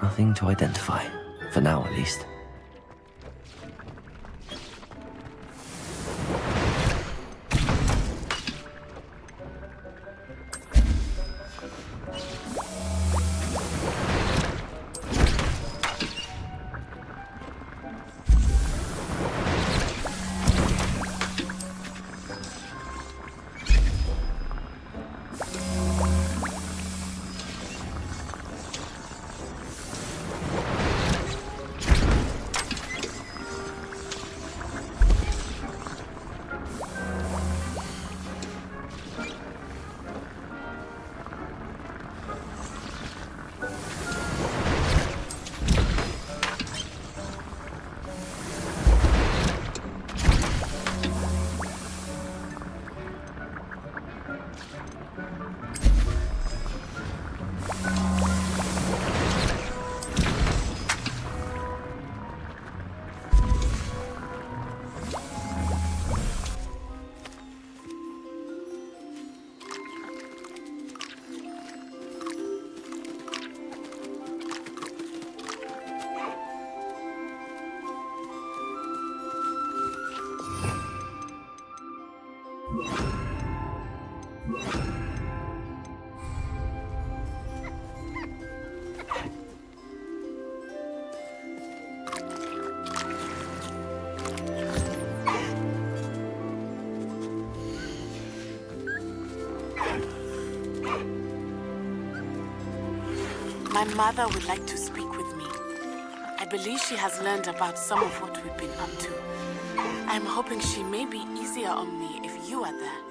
Nothing to identify. For now, at least. My mother would like to speak with me. I believe she has learned about some of what we've been up to. I'm hoping she may be easier on me if you are there.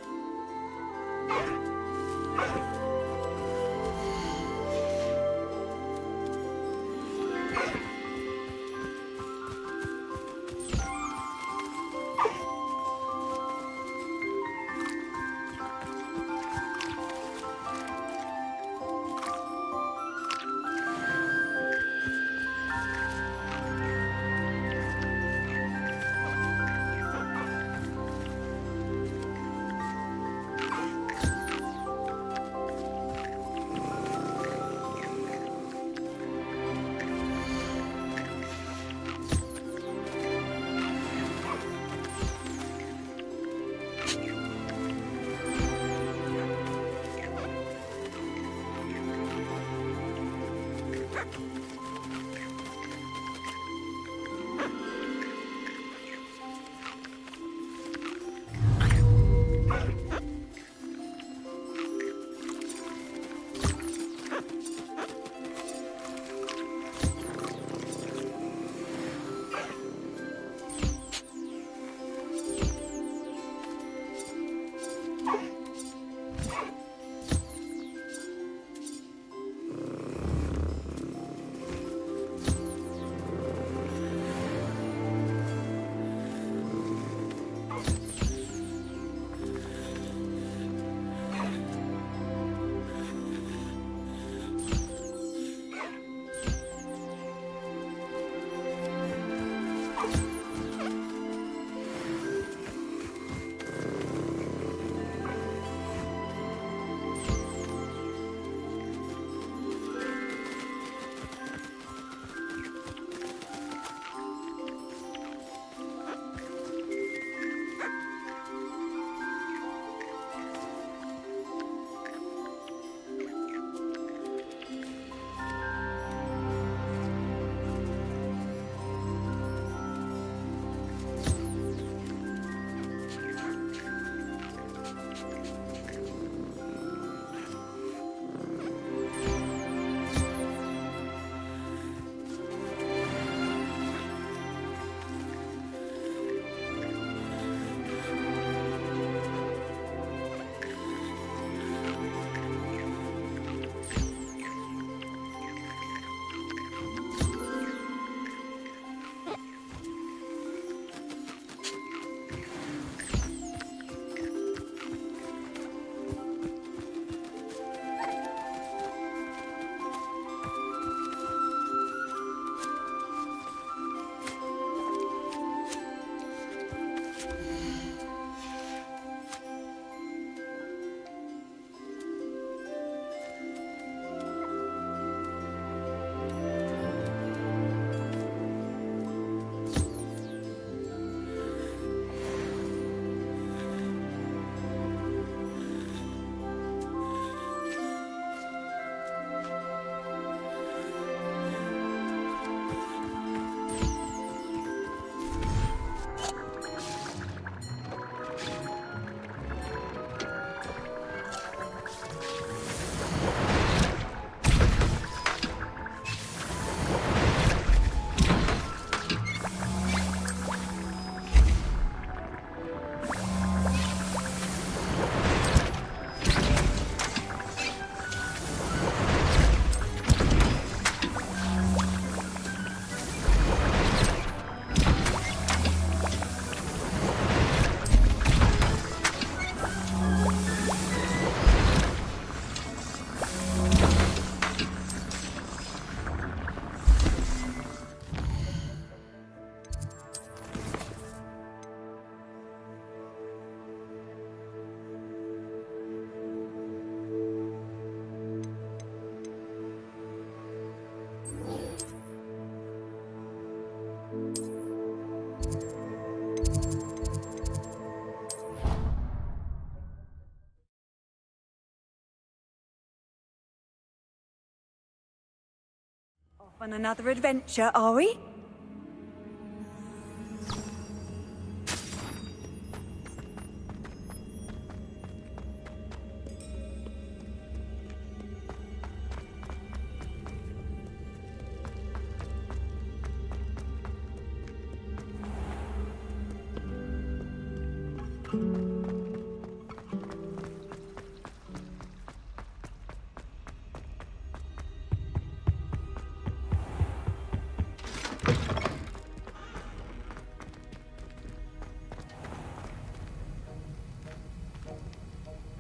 On another adventure, are we?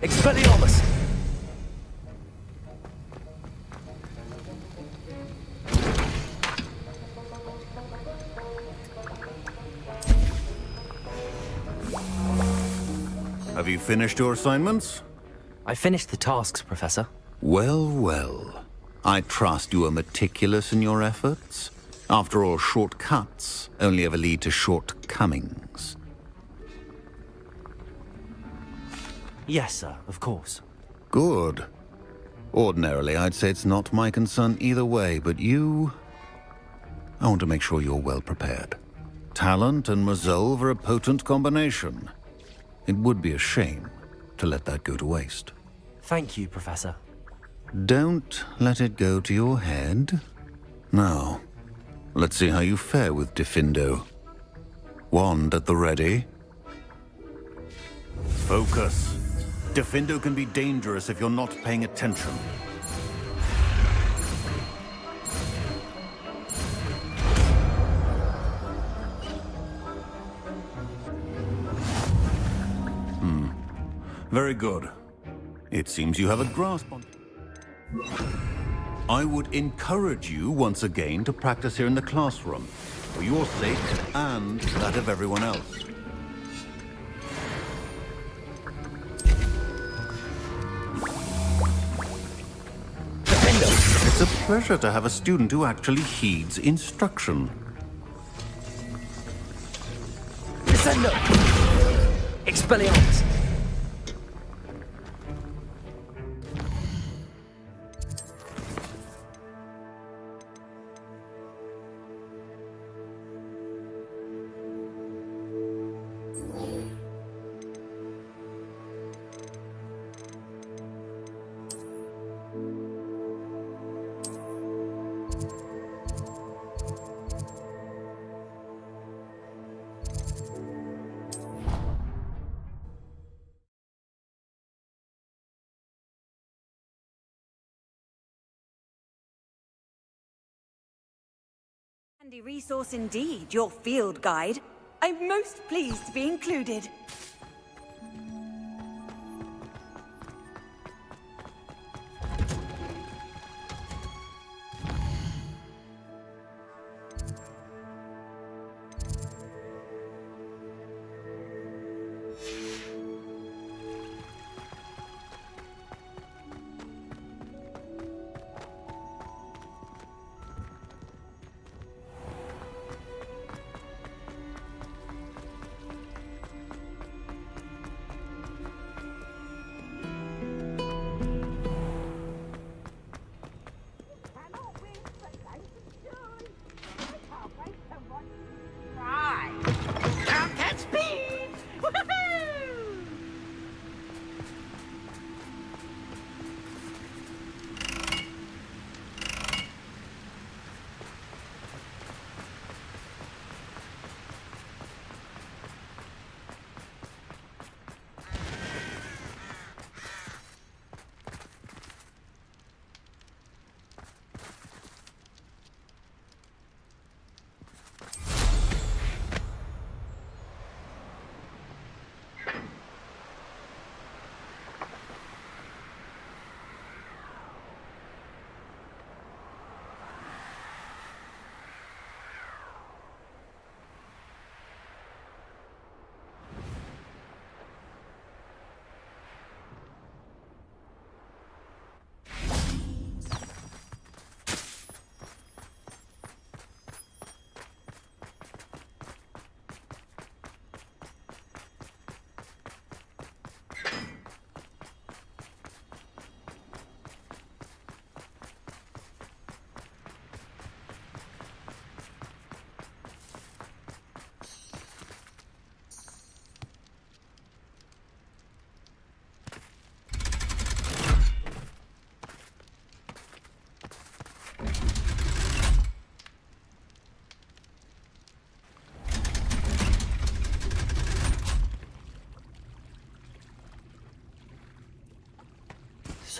Expelliarmus! Have you finished your assignments? I finished the tasks, Professor. Well, well. I trust you are meticulous in your efforts. After all, shortcuts only ever lead to shortcomings. Yes, sir, of course. Good. Ordinarily, I'd say it's not my concern either way, but you... I want to make sure you're well prepared. Talent and resolve are a potent combination. It would be a shame to let that go to waste. Thank you, Professor. Don't let it go to your head. Now, let's see how you fare with Diffindo. Wand at the ready. Focus. Diffindo can be dangerous if you're not paying attention. Very good. It seems you have a grasp on... I would encourage you once again to practice here in the classroom, for your sake and that of everyone else. It's a pleasure to have a student who actually heeds instruction. Descendo! Expelliarmus! Handy resource indeed, your field guide. I'm most pleased to be included.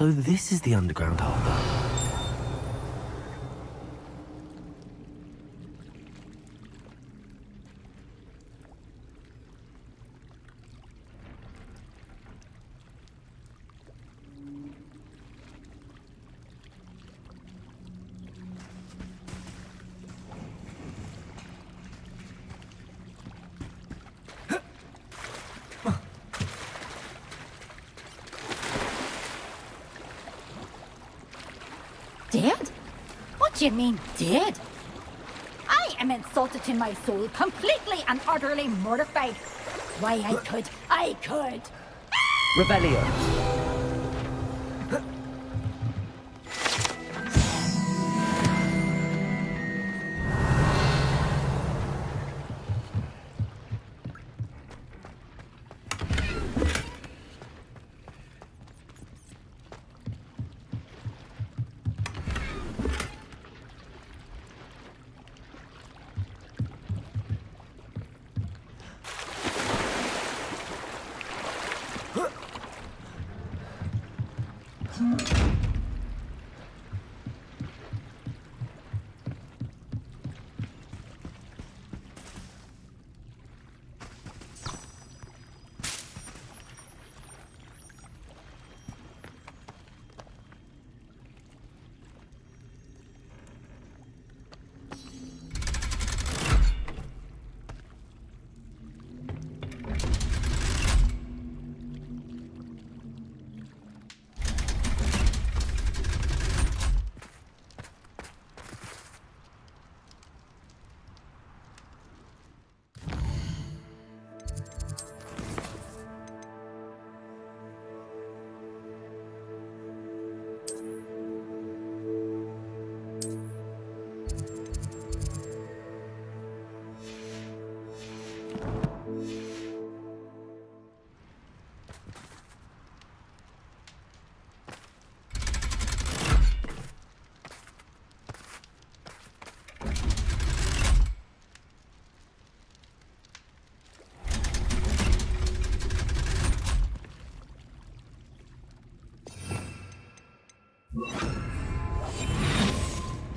So this is the underground harbor. Dead? What do you mean, dead? I am insulted to my soul, completely and utterly mortified. Why, I could. Revelio.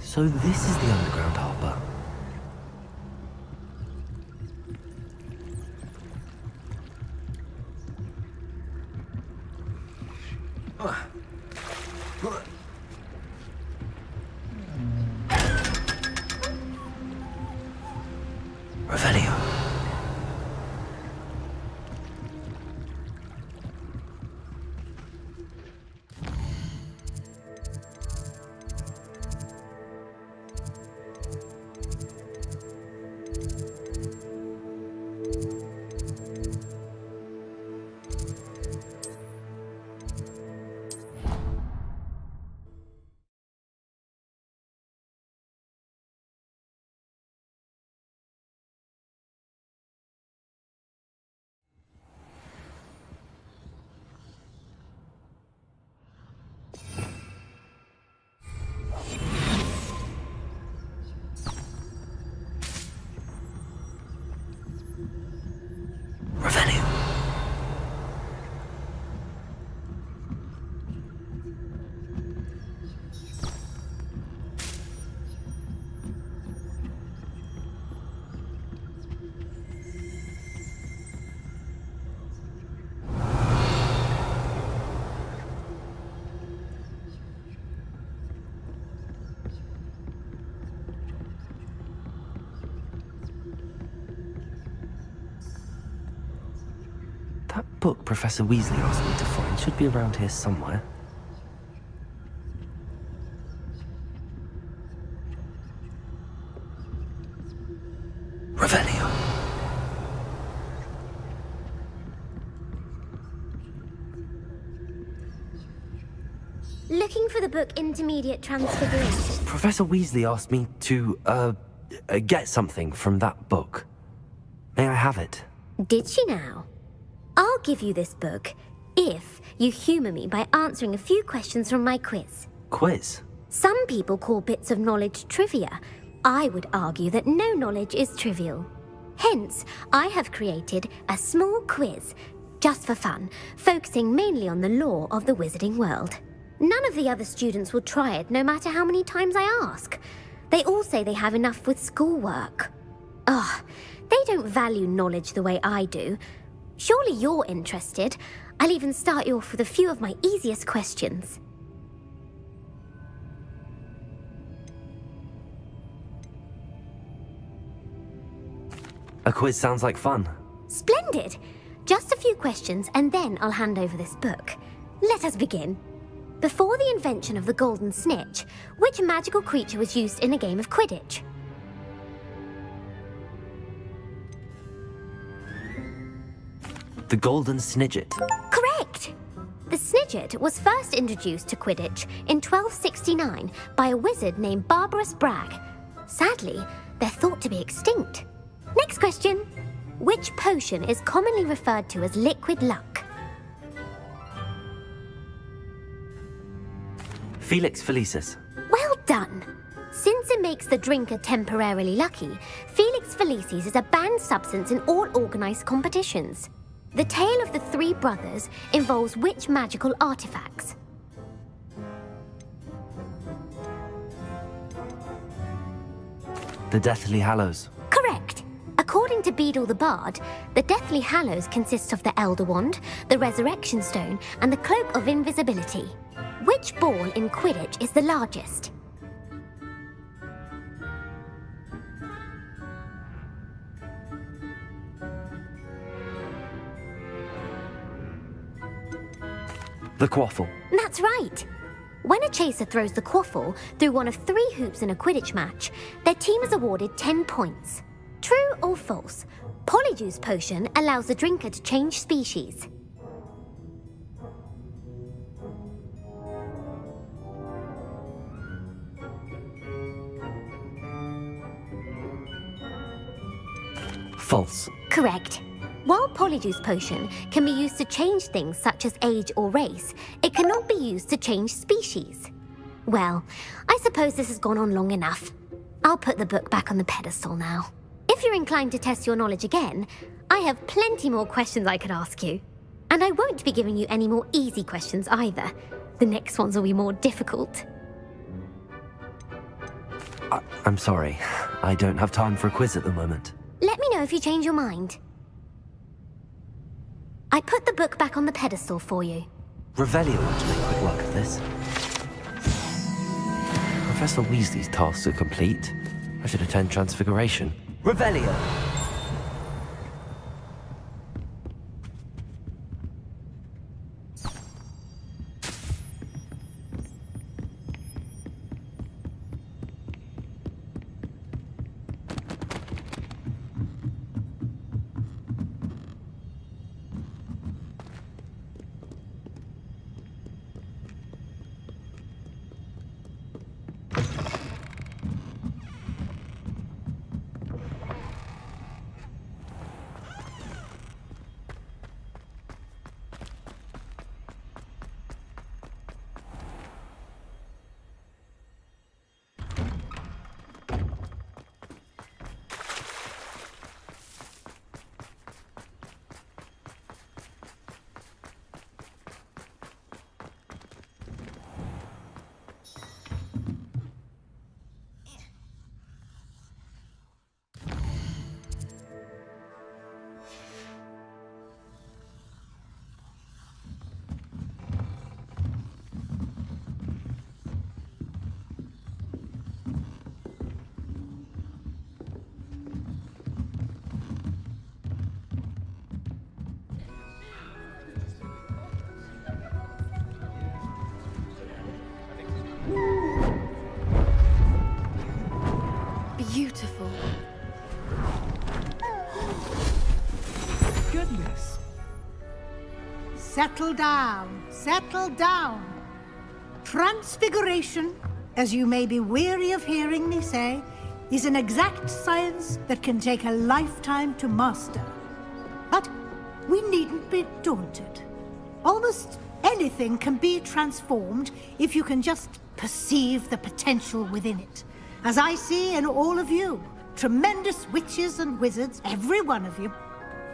So this is the underground harbor. Revelio. That book Professor Weasley asked me to find should be around here somewhere. Revelio. Looking for the book Intermediate Transfiguration. Professor Weasley asked me to, get something from that book. May I have it? Did she now? I'll give you this book if you humor me by answering a few questions from my quiz. Quiz? Some people call bits of knowledge trivia. I would argue that no knowledge is trivial. Hence, I have created a small quiz, just for fun, focusing mainly on the lore of the wizarding world. None of the other students will try it, no matter how many times I ask. They all say they have enough with schoolwork. Ugh, they don't value knowledge the way I do. Surely you're interested. I'll even start you off with a few of my easiest questions. A quiz sounds like fun. Splendid! Just a few questions and then I'll hand over this book. Let us begin. Before the invention of the golden snitch, which magical creature was used in a game of Quidditch? The golden snidget. Correct! The snidget was first introduced to Quidditch in 1269 by a wizard named Barbarous Bragg. Sadly, they're thought to be extinct. Next question. Which potion is commonly referred to as liquid luck? Felix Felicis. Well done! Since it makes the drinker temporarily lucky, Felix Felicis is a banned substance in all organized competitions. The tale of the three brothers involves which magical artifacts? The Deathly Hallows. Correct! According to Beedle the Bard, the Deathly Hallows consists of the Elder Wand, the Resurrection Stone, and the Cloak of Invisibility. Which ball in Quidditch is the largest? The Quaffle. That's right! When a chaser throws the quaffle through one of 3 hoops in a Quidditch match, their team is awarded 10 points. True or false? Polyjuice potion allows the drinker to change species. False. Correct. While Polyjuice potion can be used to change things such as age or race, it cannot be used to change species. Well, I suppose this has gone on long enough. I'll put the book back on the pedestal now. If you're inclined to test your knowledge again, I have plenty more questions I could ask you. And I won't be giving you any more easy questions either. The next ones will be more difficult. I'm sorry. I don't have time for a quiz at the moment. Let me know if you change your mind. I put the book back on the pedestal for you. Revelio want to make quick work of this. Professor Weasley's tasks are complete. I should attend Transfiguration. Revelio! Beautiful. Goodness. Settle down, settle down. Transfiguration, as you may be weary of hearing me say, is an exact science that can take a lifetime to master. But we needn't be daunted. Almost anything can be transformed if you can just perceive the potential within it. As I see in all of you, tremendous witches and wizards, every one of you.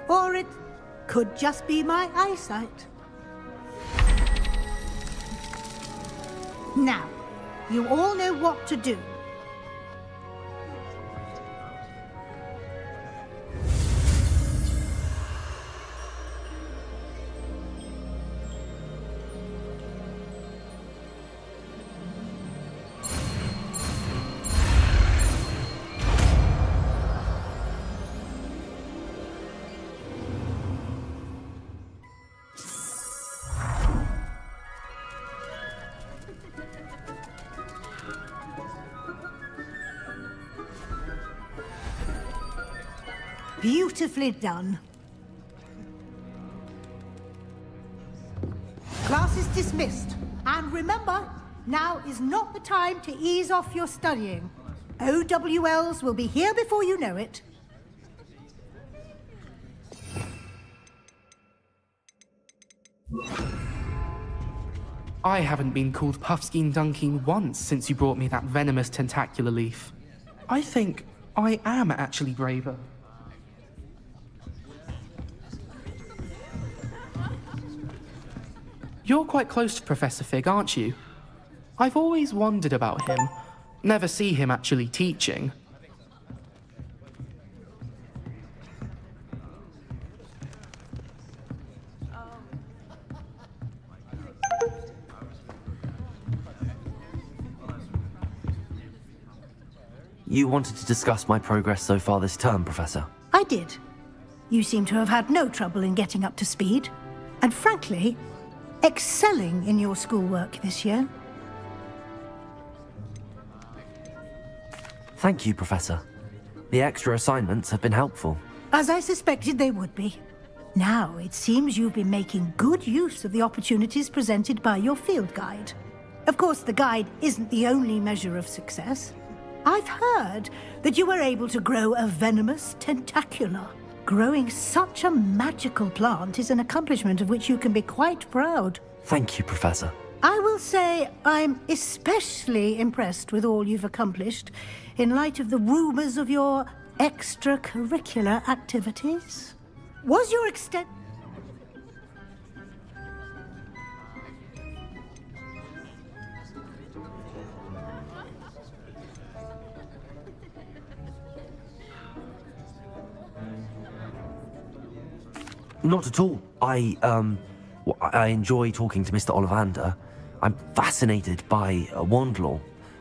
Or it could just be my eyesight. Now, you all know what to do. Beautifully done. Class is dismissed. And remember, now is not the time to ease off your studying. OWLs will be here before you know it. I haven't been called Puffskein Dunking once since you brought me that venomous tentacular leaf. I think I am actually braver. You're quite close to Professor Fig, aren't you? I've always wondered about him. Never see him actually teaching. You wanted to discuss my progress so far this term, Professor? I did. You seem to have had no trouble in getting up to speed. And frankly, excelling in your schoolwork this year. Thank you, Professor. The extra assignments have been helpful. As I suspected they would be. Now, it seems you've been making good use of the opportunities presented by your field guide. Of course, the guide isn't the only measure of success. I've heard that you were able to grow a venomous tentacula. Growing such a magical plant is an accomplishment of which you can be quite proud. Thank you, Professor. I will say I'm especially impressed with all you've accomplished in light of the rumors of your extracurricular activities. Was your extent... Not at all. I enjoy talking to Mr. Ollivander. I'm fascinated by wand law,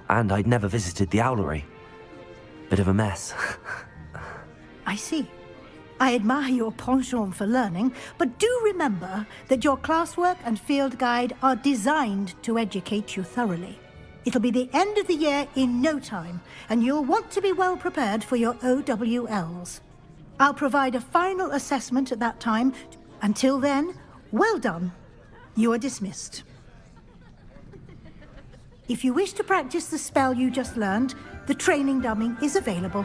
and I'd never visited the owlery. Bit of a mess. I see. I admire your penchant for learning, but do remember that your classwork and field guide are designed to educate you thoroughly. It'll be the end of the year in no time, and you'll want to be well prepared for your OWLs. I'll provide a final assessment at that time. Until then, well done. You are dismissed. If you wish to practice the spell you just learned, the training dummy is available.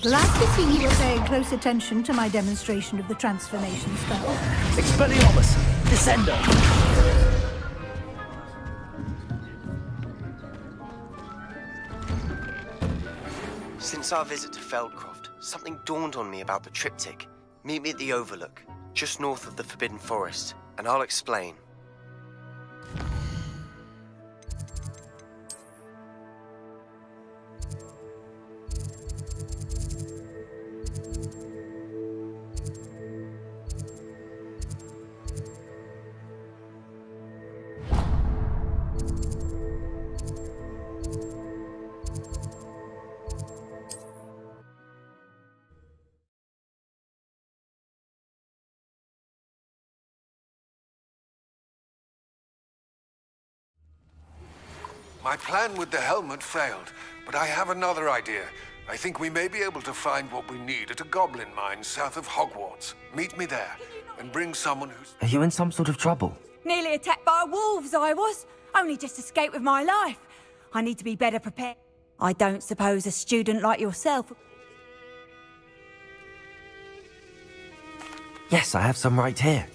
Glad to see you are paying close attention to my demonstration of the transformation spell. Expelliarmus! Descendo! Since our visit to Feldcroft, something dawned on me about the triptych. Meet me at the Overlook, just north of the Forbidden Forest, and I'll explain. My plan with the helmet failed, but I have another idea. I think we may be able to find what we need at a goblin mine south of Hogwarts. Meet me there, and bring someone who's... Are you in some sort of trouble? Nearly attacked by wolves, I was. Only just escaped with my life. I need to be better prepared. I don't suppose a student like yourself... Yes, I have some right here.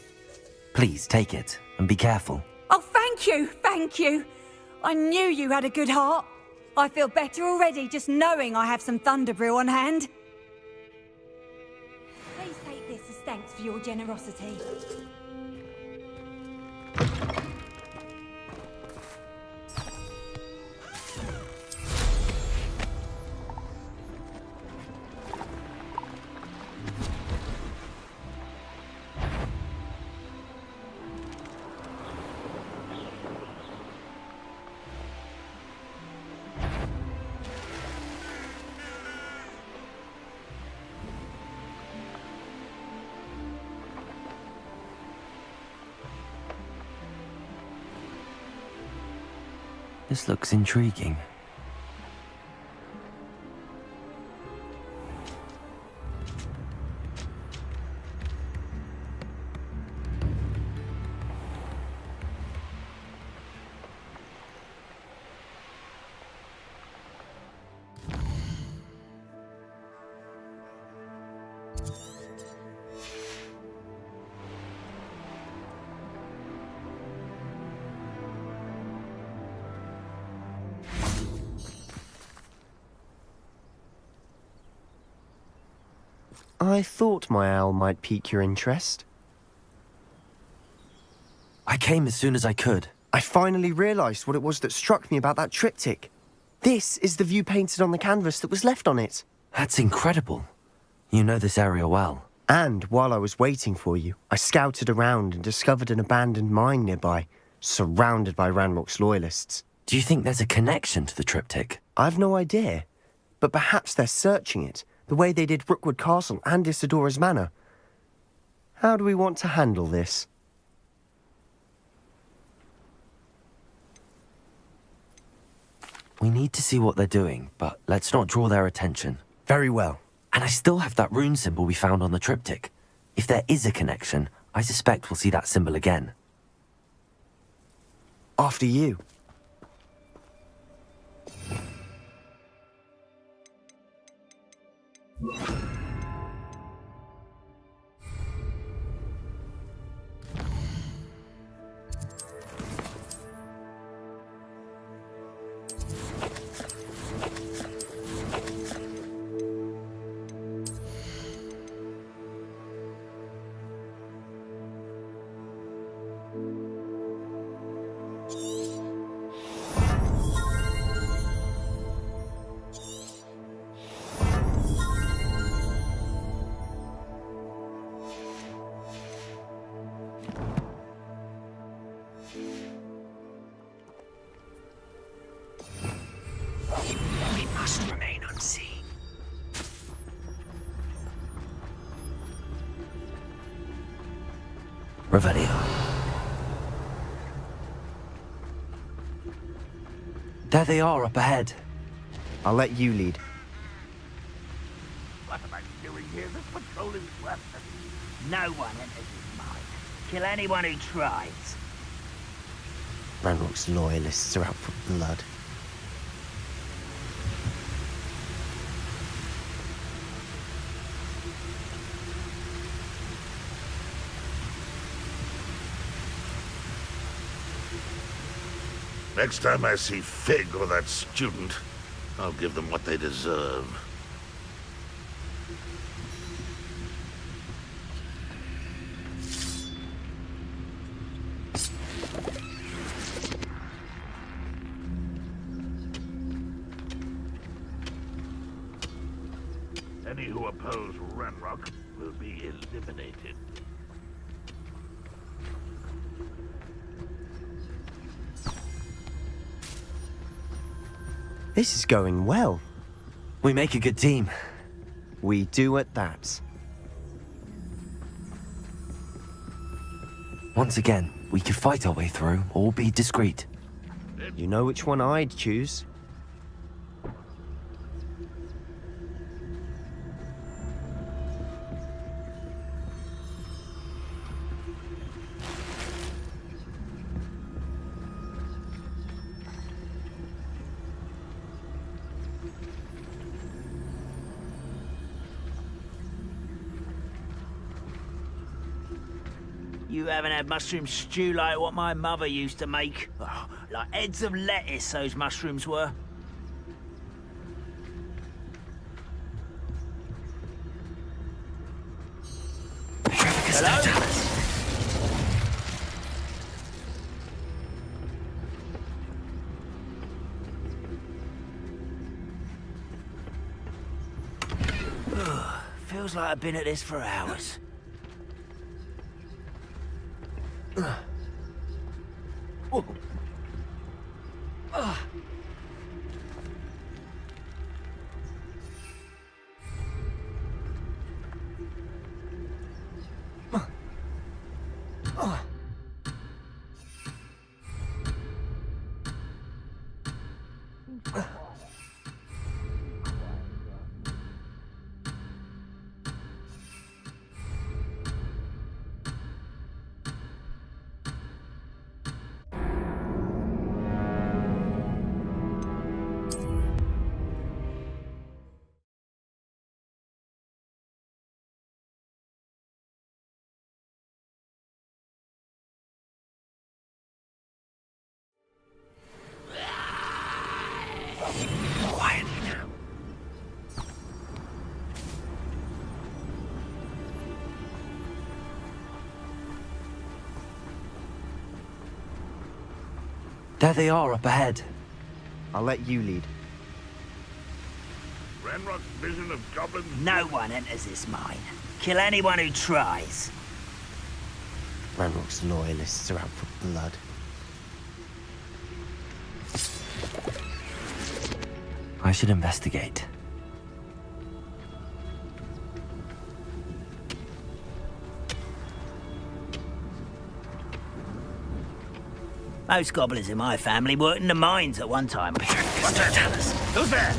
Please take it, and be careful. Oh, thank you, thank you. I knew you had a good heart. I feel better already just knowing I have some Thunderbrew on hand. Please take this as thanks for your generosity. This looks intriguing. I thought my owl might pique your interest. I came as soon as I could. I finally realized what it was that struck me about that triptych. This is the view painted on the canvas that was left on it. That's incredible. You know this area well. And while I was waiting for you, I scouted around and discovered an abandoned mine nearby, surrounded by Ranrock's loyalists. Do you think there's a connection to the triptych? I've no idea, but perhaps they're searching it, the way they did Rookwood Castle and Isidora's Manor. How do we want to handle this? We need to see what they're doing, but let's not draw their attention. Very well. And I still have that rune symbol we found on the triptych. If there is a connection, I suspect we'll see that symbol again. After you. We must remain unseen. Revelio. There they are up ahead. I'll let you lead. What am I doing here? This patrol is worthless. No one enters his mind. Kill anyone who tries. Ranrock's loyalists are out for blood. Next time I see Fig or that student, I'll give them what they deserve. Any who oppose Ranrock will be eliminated. This is going well. We make a good team. We do at that. Once again, we could fight our way through or be discreet. You know which one I'd choose. You haven't had mushroom stew like what my mother used to make. Oh, like heads of lettuce, those mushrooms were. Hello? Feels like I've been at this for hours. Quietly now. There they are up ahead. I'll let you lead. Ranrock's vision of goblins... No one enters this mine. Kill anyone who tries. Ranrock's loyalists are out for blood. I should investigate. Most goblins in my family worked in the mines at one time. What's that tell us? Who's there?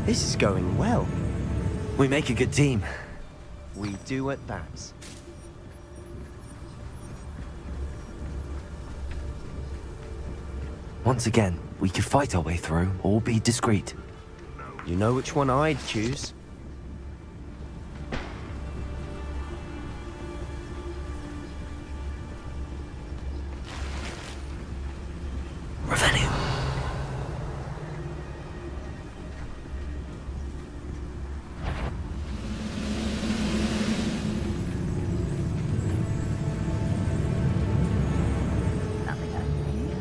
This is going well. We make a good team. We do at that. Once again, we could fight our way through or be discreet. You know which one I'd choose. Revelio. Nothing over here.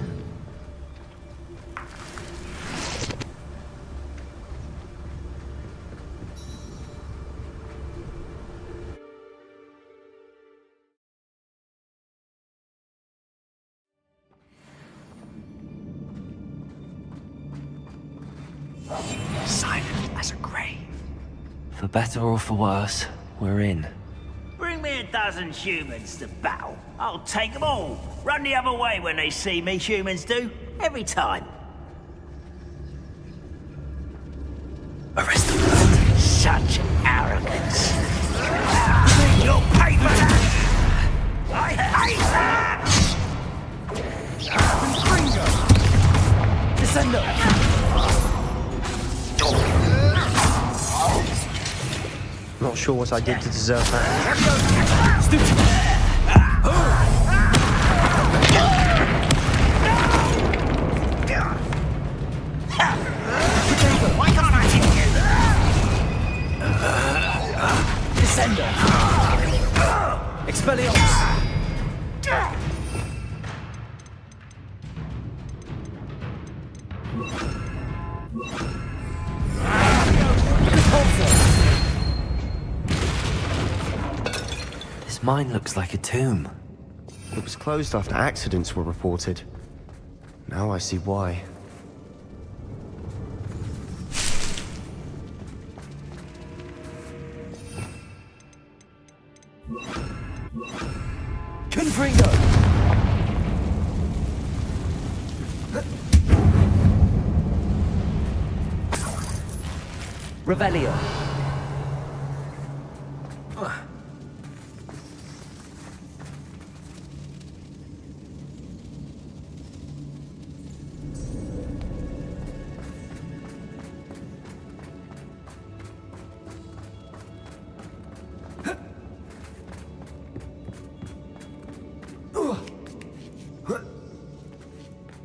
Silent as a grave. For better or for worse, we're in. Bring me a dozen humans to battle. I'll take them all. Run the other way when they see me, humans do. Every time. Arrest them. Such arrogance. You'll pay for that! I hate that! Not sure what I did to deserve that. Why can't I hit you? Descender. Expelliarmus. This mine looks like a tomb. It was closed after accidents were reported. Now I see why. Confringo! Revelio.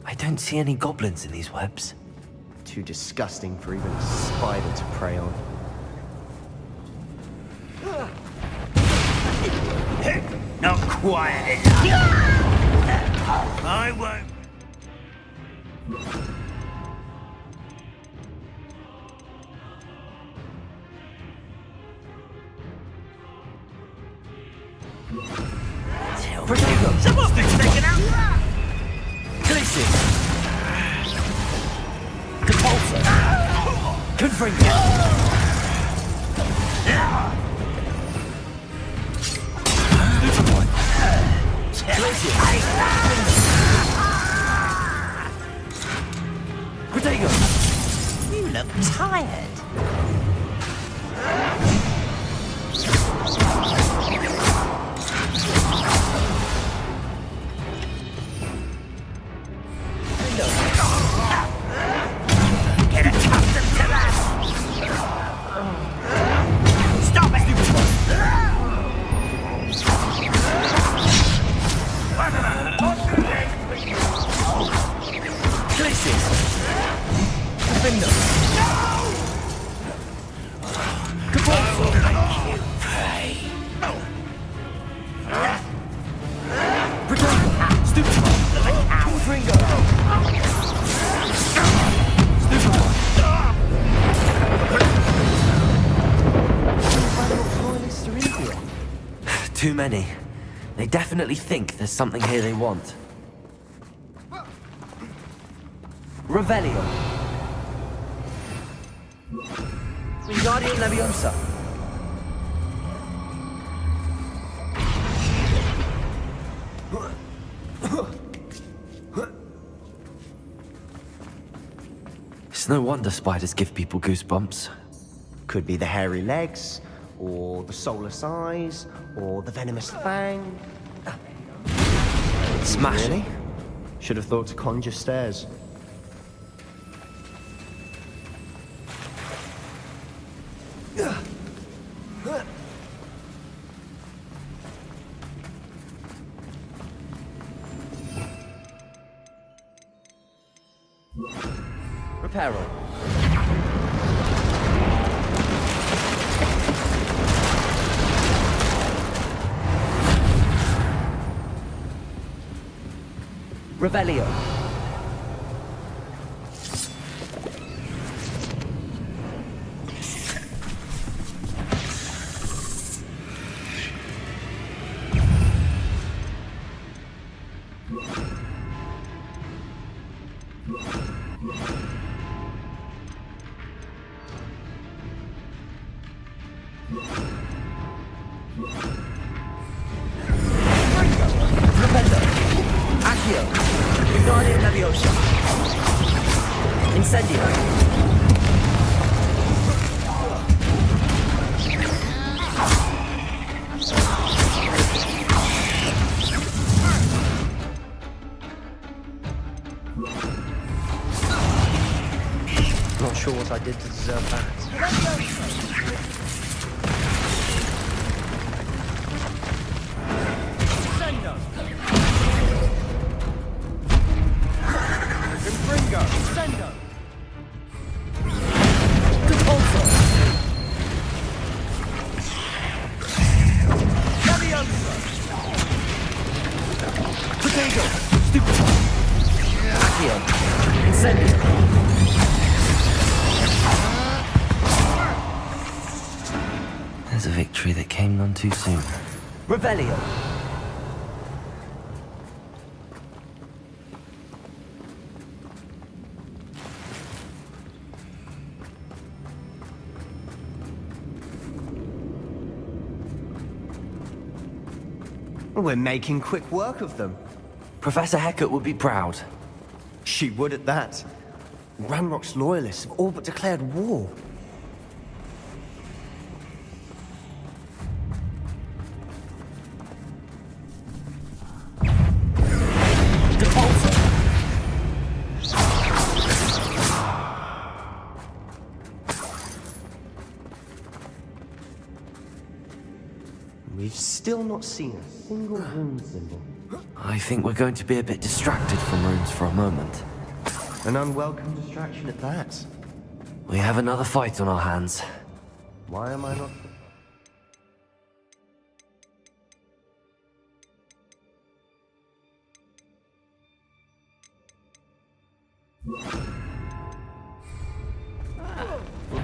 I don't see any goblins in these webs. Too disgusting for even a spider to prey on. Not quiet enough. I won't. Protego! Someone's been taken out! Glacius! Compulsor! Confringo! Glacius! Protego! You look tired. Get accustomed to that! Stop it! Glacius! Defender! Compulsor! Protego! Stupefy! Confringo! Too many. They definitely think there's something here they want. Revelio. Wingardium Leviosa. It's no wonder spiders give people goosebumps. Could be the hairy legs, or the soulless eyes, or the venomous fang. Smash Really? Should have thought to conjure stairs. Reparo. Revelio. Rependo. Accio. Wingardium Leviosa. Incendio. Not sure what I did to deserve that. Protego. Stupefy. Accio. Incendio. There's a victory that came none too soon. Revelio. We're making quick work of them. Professor Hecat would be proud. She would at that. Ranrock's loyalists have all but declared war. We've still not seen a single rune symbol. I think we're going to be a bit distracted from runes for a moment. An unwelcome distraction at that. We have another fight on our hands. Why am I not... Wouldn't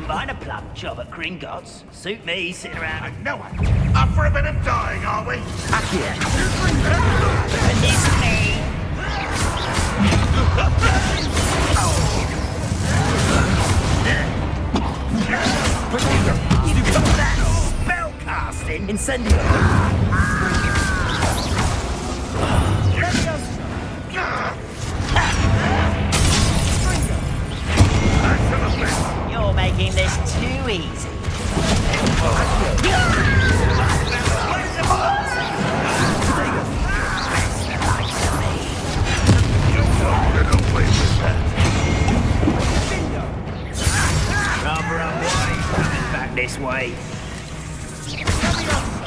mind a plum job at Gringotts. Suit me, sitting around. I know it. Up for a bit of dying, are we? Accio! It's me. You got that spell casting? Incendio! You're making this too easy. Rather unwise coming back this way.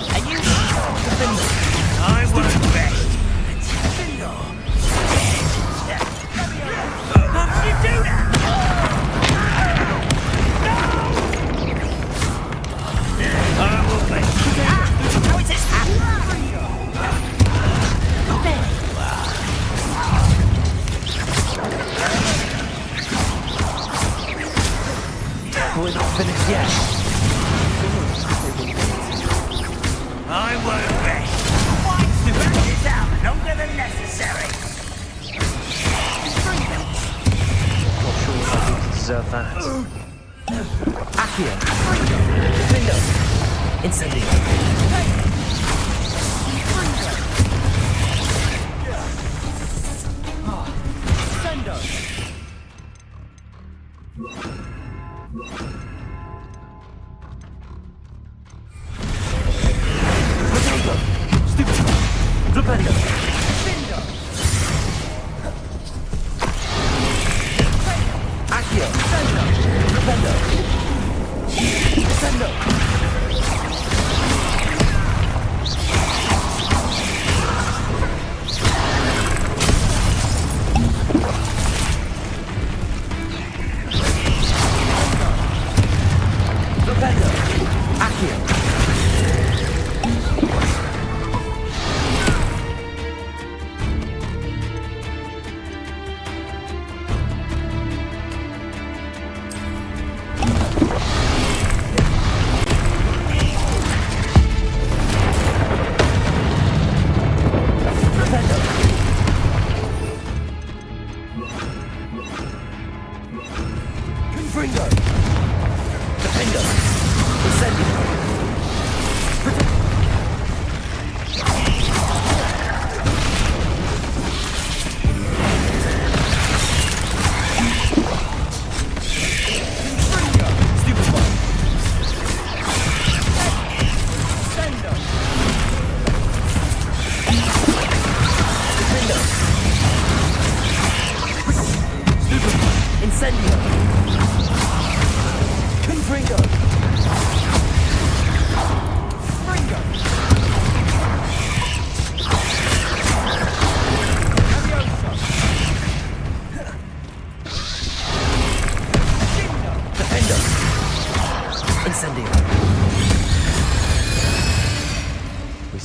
Are you sure? I won't rest. How did you do that? I will be. How is this happening? There you are. We're not finished yet. I won't rest. To run this out longer than necessary. Not sure what I did to deserve that. Accio! Defendo! Incendio!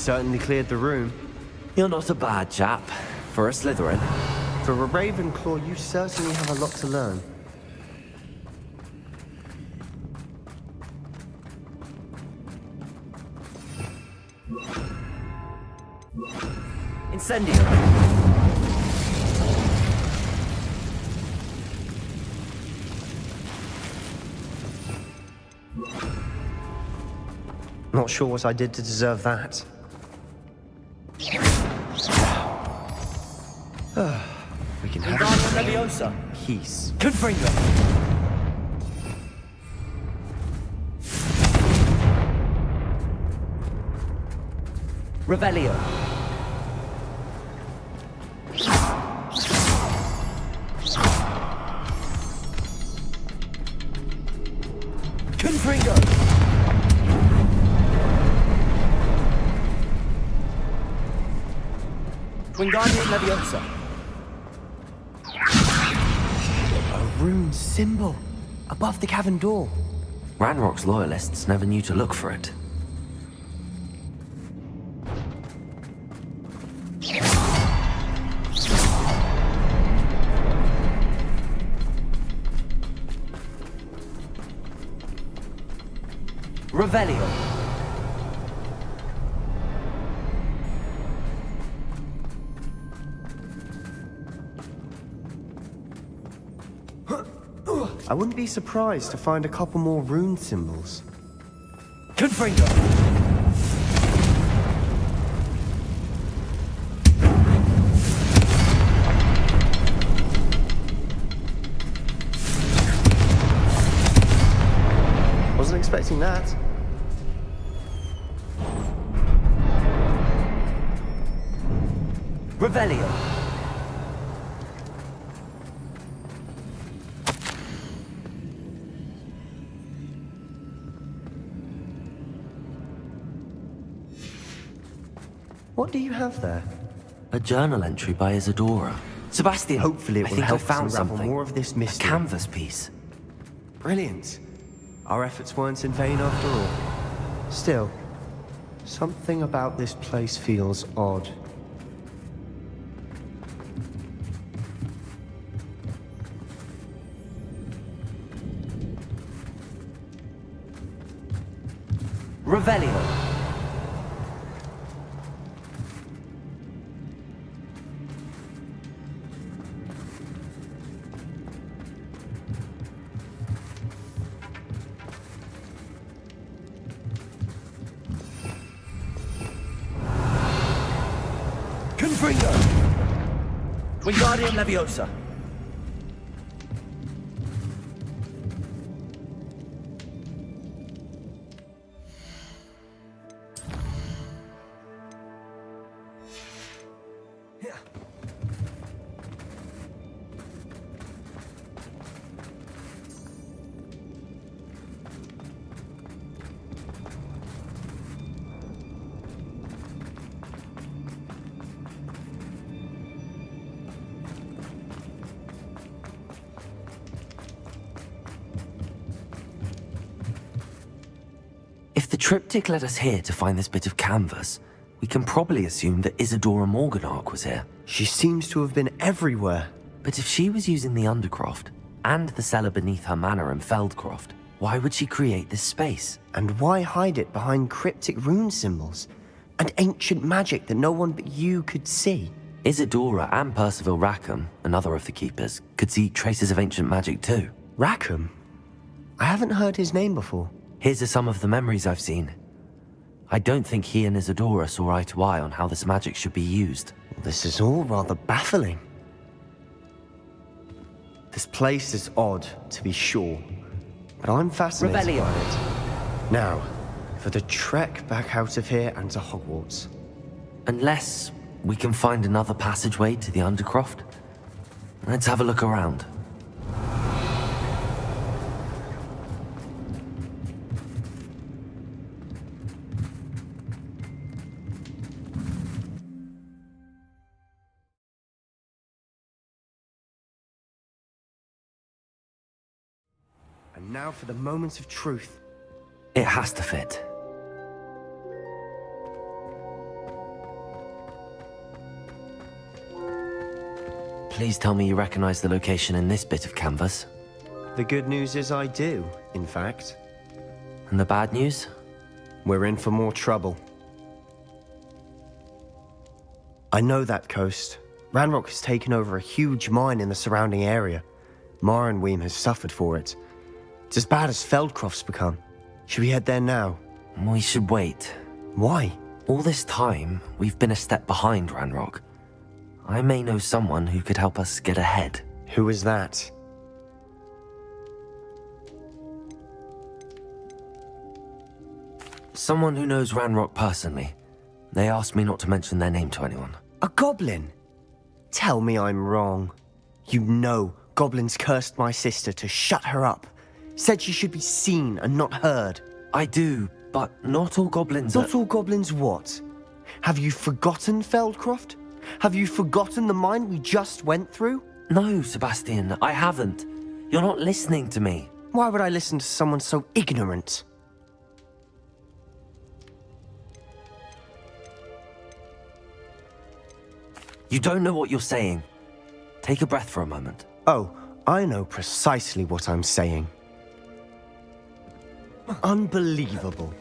Certainly cleared the room. You're not a bad chap for a Slytherin. For a Ravenclaw, you certainly have a lot to learn. Incendio! Not sure what I did to deserve that. We can have Leviosa! peace. Confringo! Revelio! Confringo! Wingardium Leviosa! A rune symbol above the cavern door. Ranrock's loyalists never knew to look for it. Revelio. I wouldn't be surprised to find a couple more rune symbols. Confringo. Wasn't expecting that. Revelio. What do you have there? A journal entry by Isadora. Sebastian, Hopefully it I will think help I found us unravel something. more of this mystery. A canvas piece. Brilliant. Our efforts weren't in vain after all. Still, something about this place feels odd. Revelio. Confringo. Wingardium Leviosa. If the triptych led us here to find this bit of canvas, we can probably assume that Isadora Morganark was here. She seems to have been everywhere. But if she was using the Undercroft, and the cellar beneath her manor in Feldcroft, why would she create this space? And why hide it behind cryptic rune symbols? And ancient magic that no one but you could see? Isadora and Percival Rackham, another of the Keepers, could see traces of ancient magic too. Rackham? I haven't heard his name before. Here's some of the memories I've seen. I don't think he and Isadora saw eye to eye on how this magic should be used. This is all rather baffling. This place is odd, to be sure, but I'm fascinated Revelio. by it. Now, for the trek back out of here and to Hogwarts. Unless we can find another passageway to the Undercroft. Let's have a look around. And now for the moment of truth. It has to fit. Please tell me you recognize the location in this bit of canvas. The good news is I do, in fact. And the bad news? We're in for more trouble. I know that coast. Ranrock has taken over a huge mine in the surrounding area. Mornweem has suffered for it. It's as bad as Feldcroft's become. Should we head there now? We should wait. Why? All this time, we've been a step behind Ranrock. I may know someone who could help us get ahead. Who is that? Someone who knows Ranrock personally. They asked me not to mention their name to anyone. A goblin? Tell me I'm wrong. You know goblins cursed my sister to shut her up. Said she should be seen and not heard. I do, but not all goblins Not all goblins what? Have you forgotten Feldcroft? Have you forgotten the mine we just went through? No, Sebastian, I haven't. You're not listening to me. Why would I listen to someone so ignorant? You don't know what you're saying. Take a breath for a moment. Oh, I know precisely what I'm saying. Unbelievable.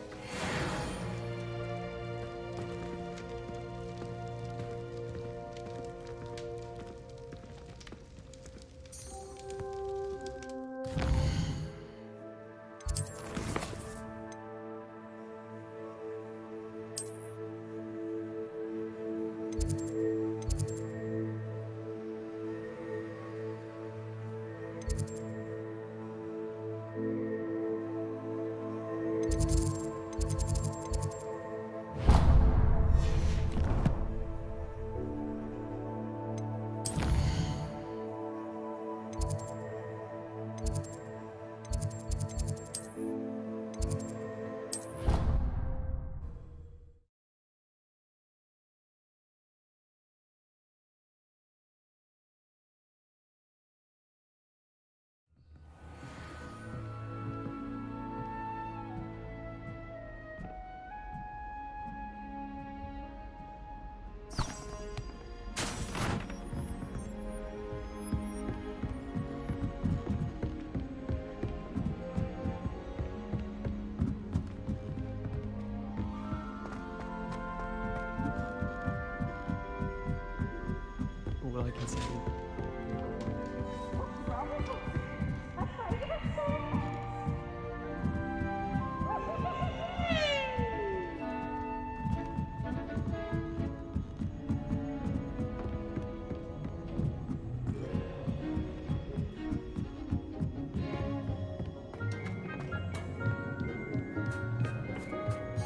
All I can say.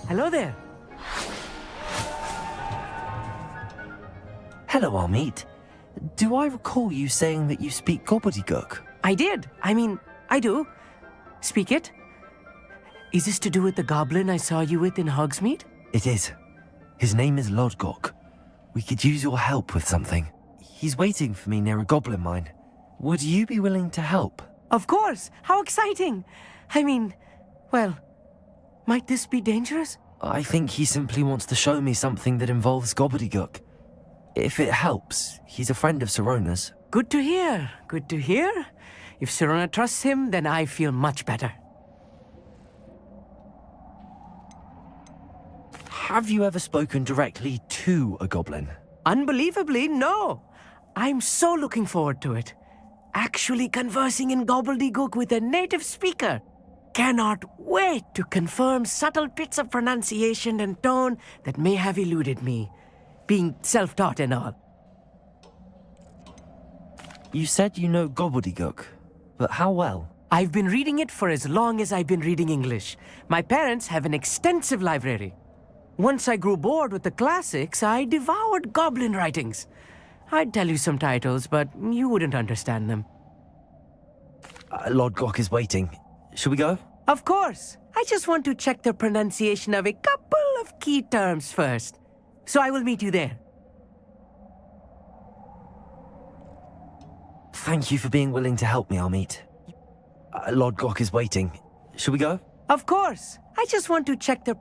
Hello there. Hello, Amit. Do I recall you saying that you speak gobbledygook? I did. I mean, I do. Speak it. Is this to do with the goblin I saw you with in Hogsmeade? It is. His name is Lodgok. We could use your help with something. He's waiting for me near a goblin mine. Would you be willing to help? Of course. How exciting. I mean, well, might this be dangerous? I think he simply wants to show me something that involves gobbledygook. If it helps, he's a friend of Sirona's. Good to hear. Good to hear. If Sirona trusts him, then I feel much better. Have you ever spoken directly to a goblin? Unbelievably, no. I'm so looking forward to it. Actually conversing in gobbledygook with a native speaker. Cannot wait to confirm subtle bits of pronunciation and tone that may have eluded me, being self-taught and all. You said you know gobbledygook, but how well? I've been reading it for as long as I've been reading English. My parents have an extensive library. Once I grew bored with the classics, I devoured goblin writings. I'd tell you some titles, but you wouldn't understand them. Lodgok is waiting. Shall we go? Of course. I just want to check the pronunciation of a couple of key terms first. So I will meet you there. Thank you for being willing to help me, Amit. Lodgok is waiting. Shall we go? Of course. I just want to check the...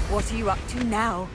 What are you up to now?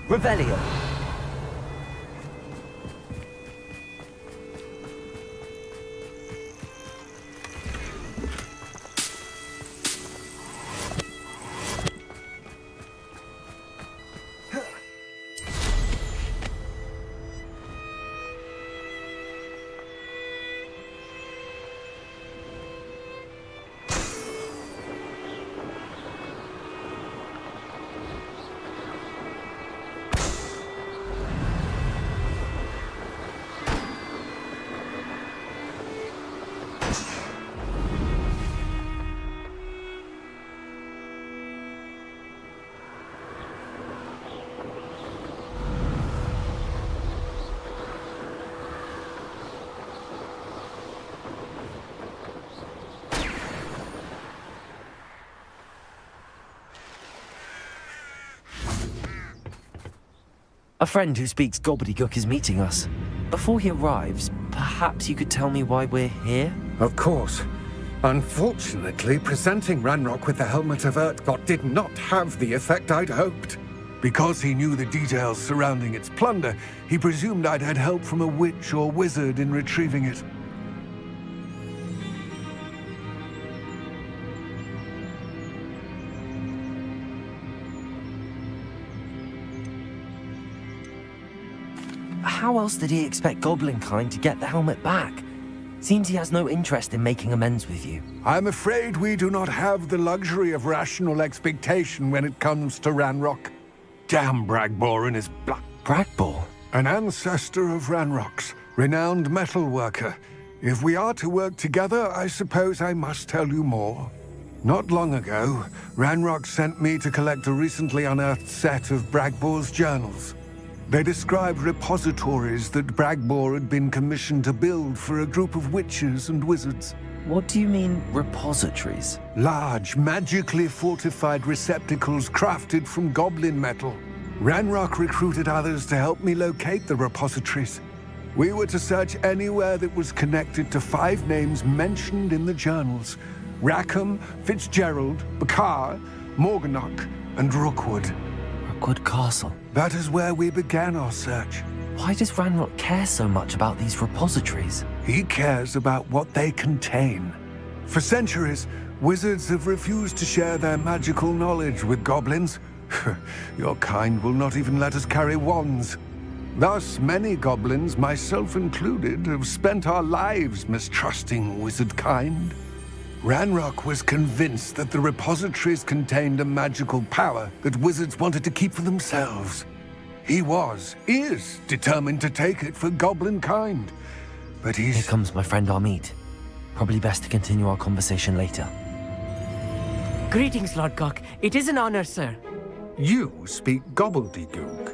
Revelio. A friend who speaks gobbledygook is meeting us. Before he arrives, perhaps you could tell me why we're here? Of course. Unfortunately, presenting Ranrock with the Helmet of Urtkot did not have the effect I'd hoped. Because he knew the details surrounding its plunder, he presumed I'd had help from a witch or wizard in retrieving it. How else did he expect Goblinkind to get the helmet back? Seems he has no interest in making amends with you. I'm afraid we do not have the luxury of rational expectation when it comes to Ranrock. Damn Bragbor and his black... Bragbor? An ancestor of Ranrock's, renowned metal worker. If we are to work together, I suppose I must tell you more. Not long ago, Ranrock sent me to collect a recently unearthed set of Bragbor's journals. They described repositories that Bragbor had been commissioned to build for a group of witches and wizards. What do you mean, repositories? Large, magically fortified receptacles crafted from goblin metal. Ranrock recruited others to help me locate the repositories. We were to search anywhere that was connected to 5 names mentioned in the journals: Rackham, Fitzgerald, Bakar, Morganach, and Rookwood. Rookwood Castle. That is where we began our search. Why does Ranrock care so much about these repositories? He cares about what they contain. For centuries, wizards have refused to share their magical knowledge with goblins. Your kind will not even let us carry wands. Thus, many goblins, myself included, have spent our lives mistrusting wizard kind. Ranrock was convinced that the repositories contained a magical power that wizards wanted to keep for themselves. He is determined to take it for goblin kind. But Here comes my friend Amit. Probably best to continue our conversation later. Greetings, Lodgok. It is an honor, sir. You speak gobbledygook.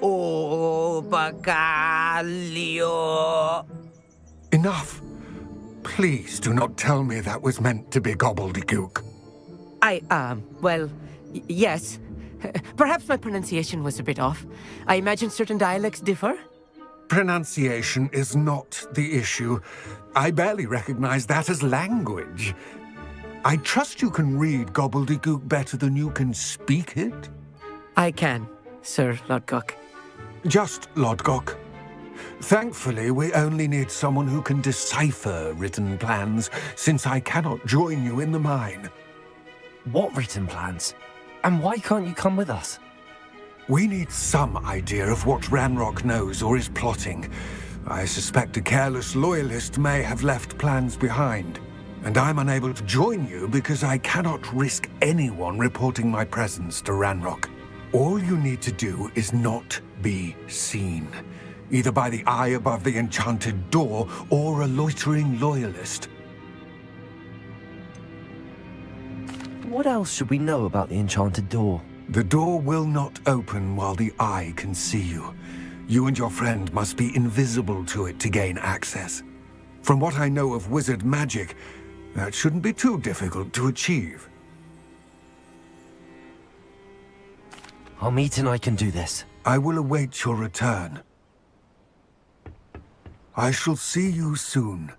Oh, Bagalio. Enough. Please do not tell me that was meant to be gobbledygook. Well, yes. Perhaps my pronunciation was a bit off. I imagine certain dialects differ? Pronunciation is not the issue. I barely recognize that as language. I trust you can read gobbledygook better than you can speak it? I can, Sir Lodgok. Just Lodgok. Thankfully, we only need someone who can decipher written plans, since I cannot join you in the mine. What written plans? And why can't you come with us? We need some idea of what Ranrock knows or is plotting. I suspect a careless loyalist may have left plans behind. And I'm unable to join you because I cannot risk anyone reporting my presence to Ranrock. All you need to do is not be seen, either by the eye above the enchanted door or a loitering loyalist. What else should we know about the enchanted door? The door will not open while the eye can see you. You and your friend must be invisible to it to gain access. From what I know of wizard magic, that shouldn't be too difficult to achieve. Amit and I can do this. I will await your return. I shall see you soon.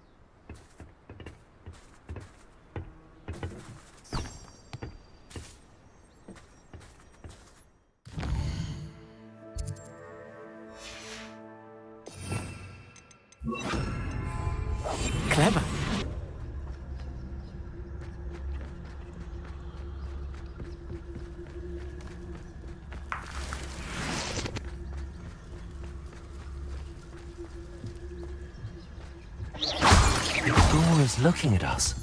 Clever. The door is looking at us.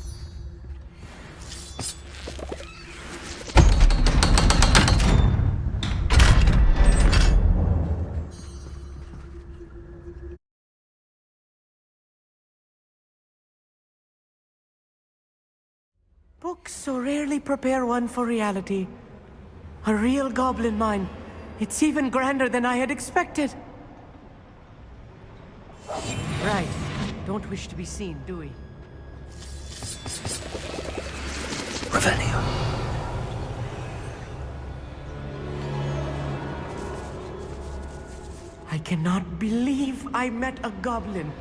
Books so rarely prepare one for reality. A real goblin mine. It's even grander than I had expected. Right. Don't wish to be seen, do we? Revelio. I cannot believe I met a goblin.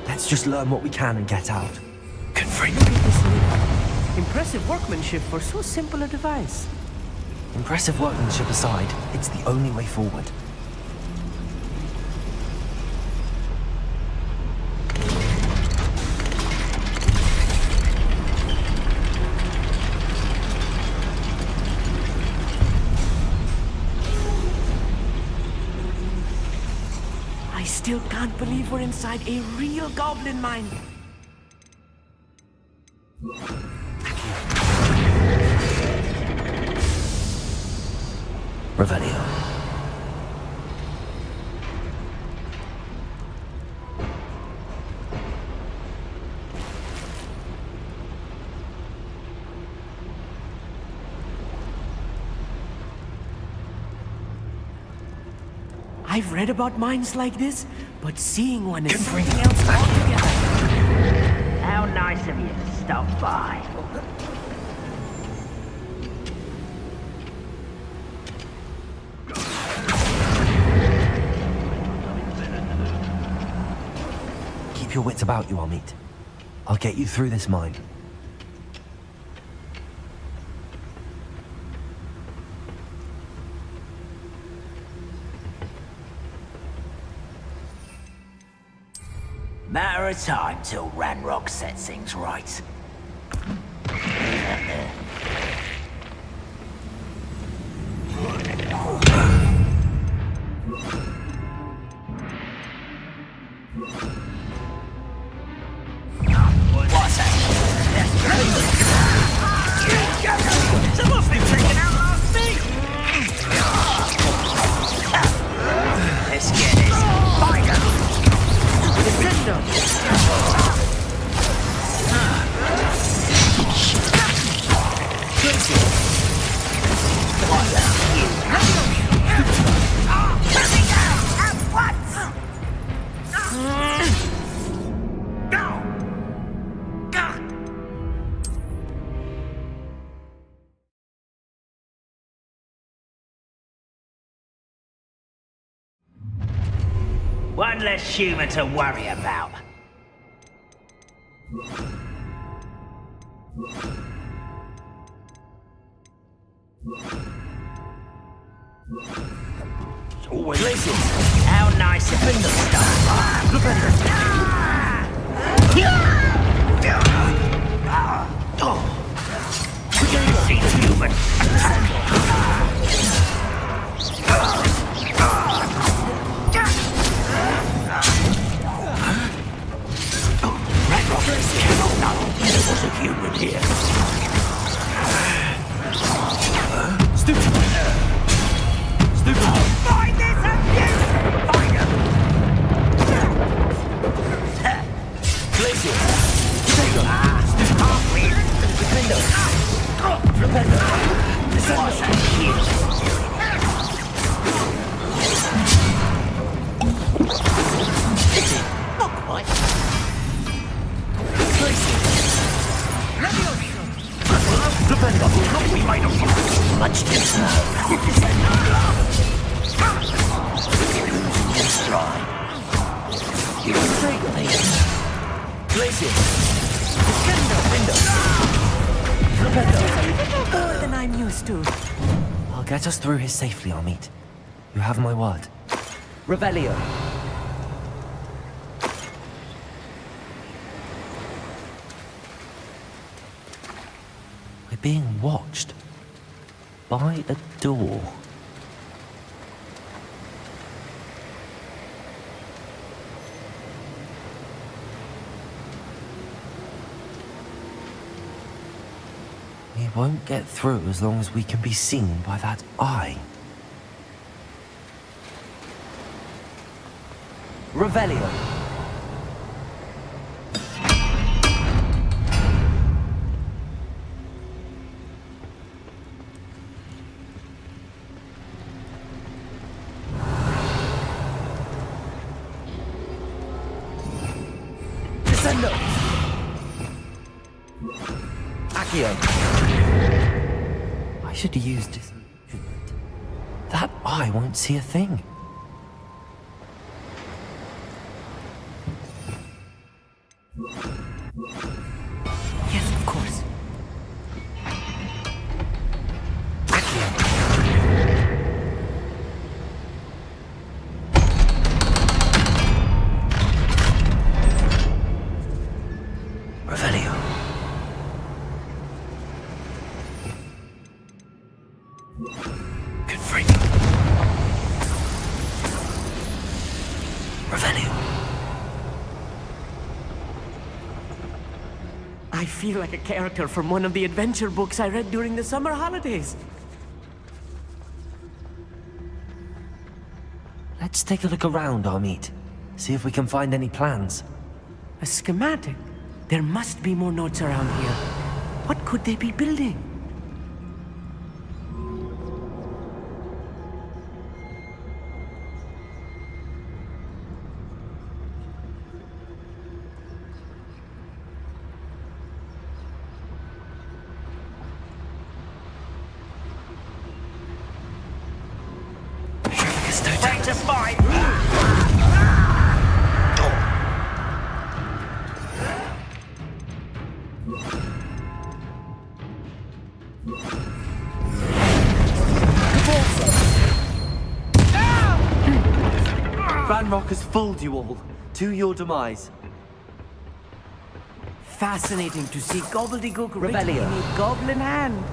Let's just learn what we can and get out. Confront. Look at this leaf. Impressive workmanship for so simple a device. Impressive workmanship aside, it's the only way forward. I still can't believe we're inside a real goblin mine. Revelio. I've read about mines like this, but seeing one is something else altogether. How nice of you to stop by. Keep your wits about you, Amit. I'll get you through this mine. Matter of time till Ranrock sets things right. What's that? Someone's been taking out last week! Let's get this. Fire! One less human to worry about. Always listen. How nice of it to start. Look at it. See the human. Cannot know there was a human here. Stupid! Stupid! Find this abuse! Find him! Glacier! Not quite. Defender will not be made of much deserve. Stride. You intrigue me. Glacier. Defender. More than I'm used to. I'll get us through here safely, Amit. You have my word. Revelio. We're being watched. By a door. We won't get through as long as we can be seen by that eye. Revelio. Descendo. Accio. I should use disillusionment. That eye won't see a thing. Yes, of course. Revelio. Confringo. Revelio. I feel like a character from one of the adventure books I read during the summer holidays. Let's take a look around, Amit. See if we can find any plans. A schematic? There must be more notes around here. What could they be building? Ready to fight! Ranrock has fooled you all. To your demise. Fascinating to see gobbledygook written in Revelio. a goblin hand.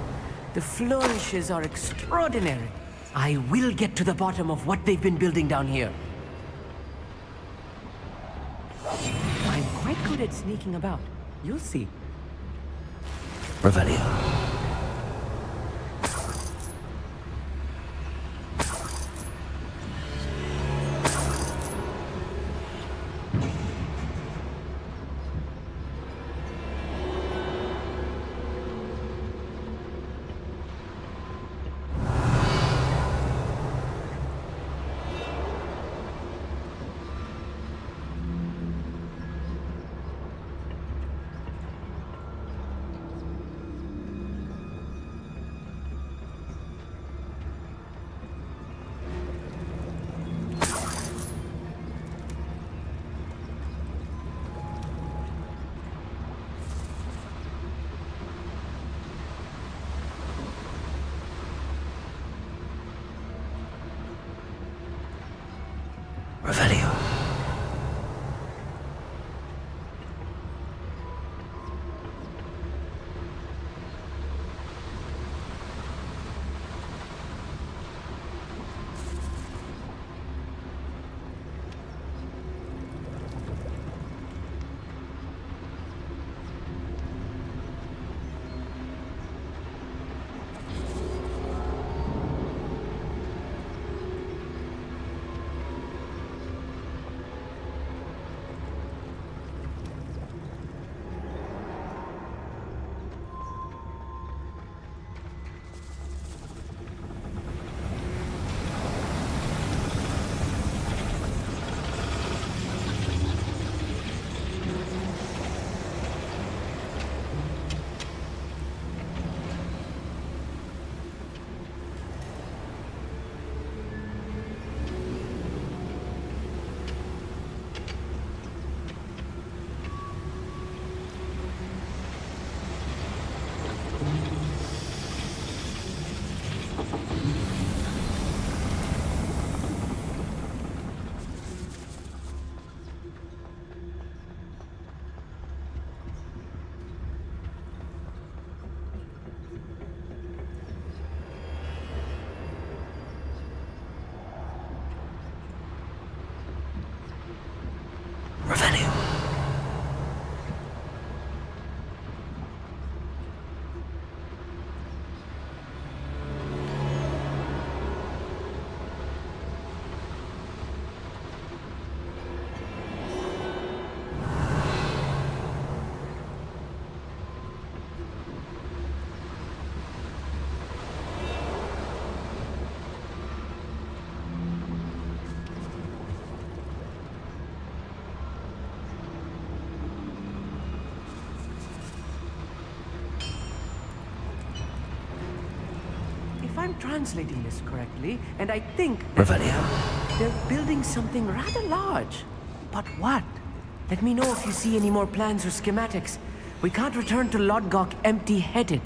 The flourishes are extraordinary. I will get to the bottom of what they've been building down here. I'm quite good at sneaking about. You'll see. Revelio. I'm translating this correctly, and I think Revelio? they're building something rather large. But what? Let me know if you see any more plans or schematics. We can't return to Lodgok empty-headed.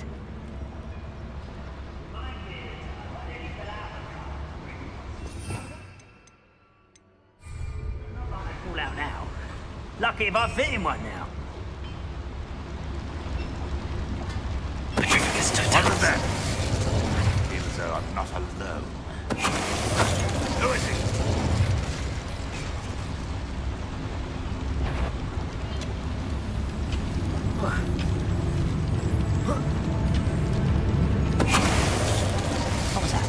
Fall out now. Lucky if I fit in one now. What was that? I feel as though I'm not alone. Who is it? What was that?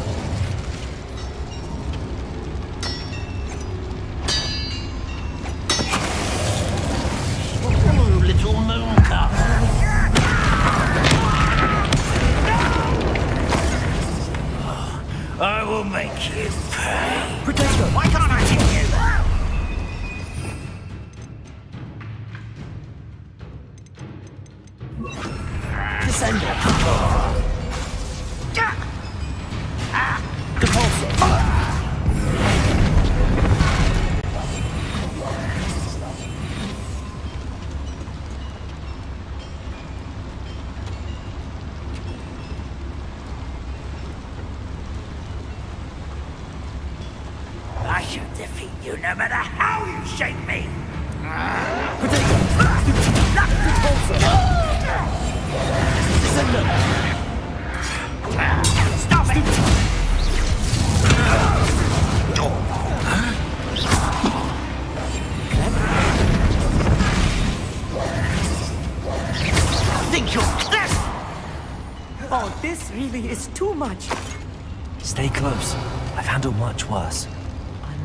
Oh, little mooncalf. I will make you pay. Protector! Why can't I hit you? Descender! I shall defeat you no matter how you shake me. Stop it! Think you're clever! Oh, this really is too much. Stay close. I've handled much worse.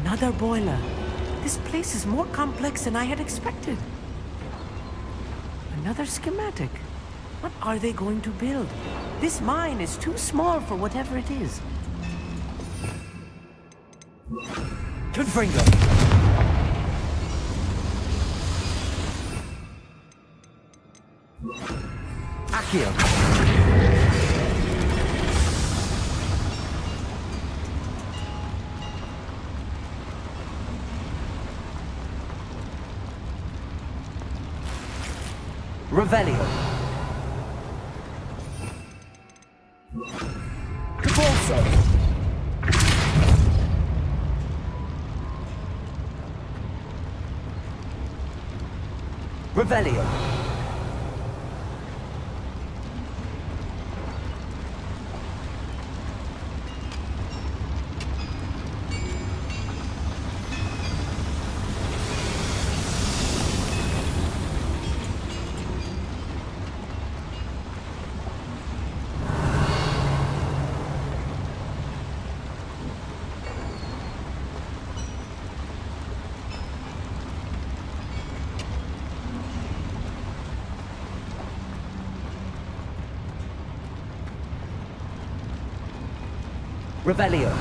Another boiler. This place is more complex than I had expected. Another schematic. What are they going to build? This mine is too small for whatever it is. Confringo! Accio! Revelio! Capulso! Revelio! Revelio!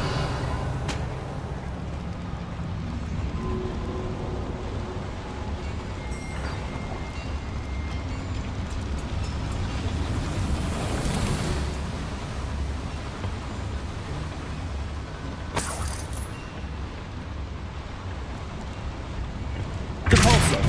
Capulso!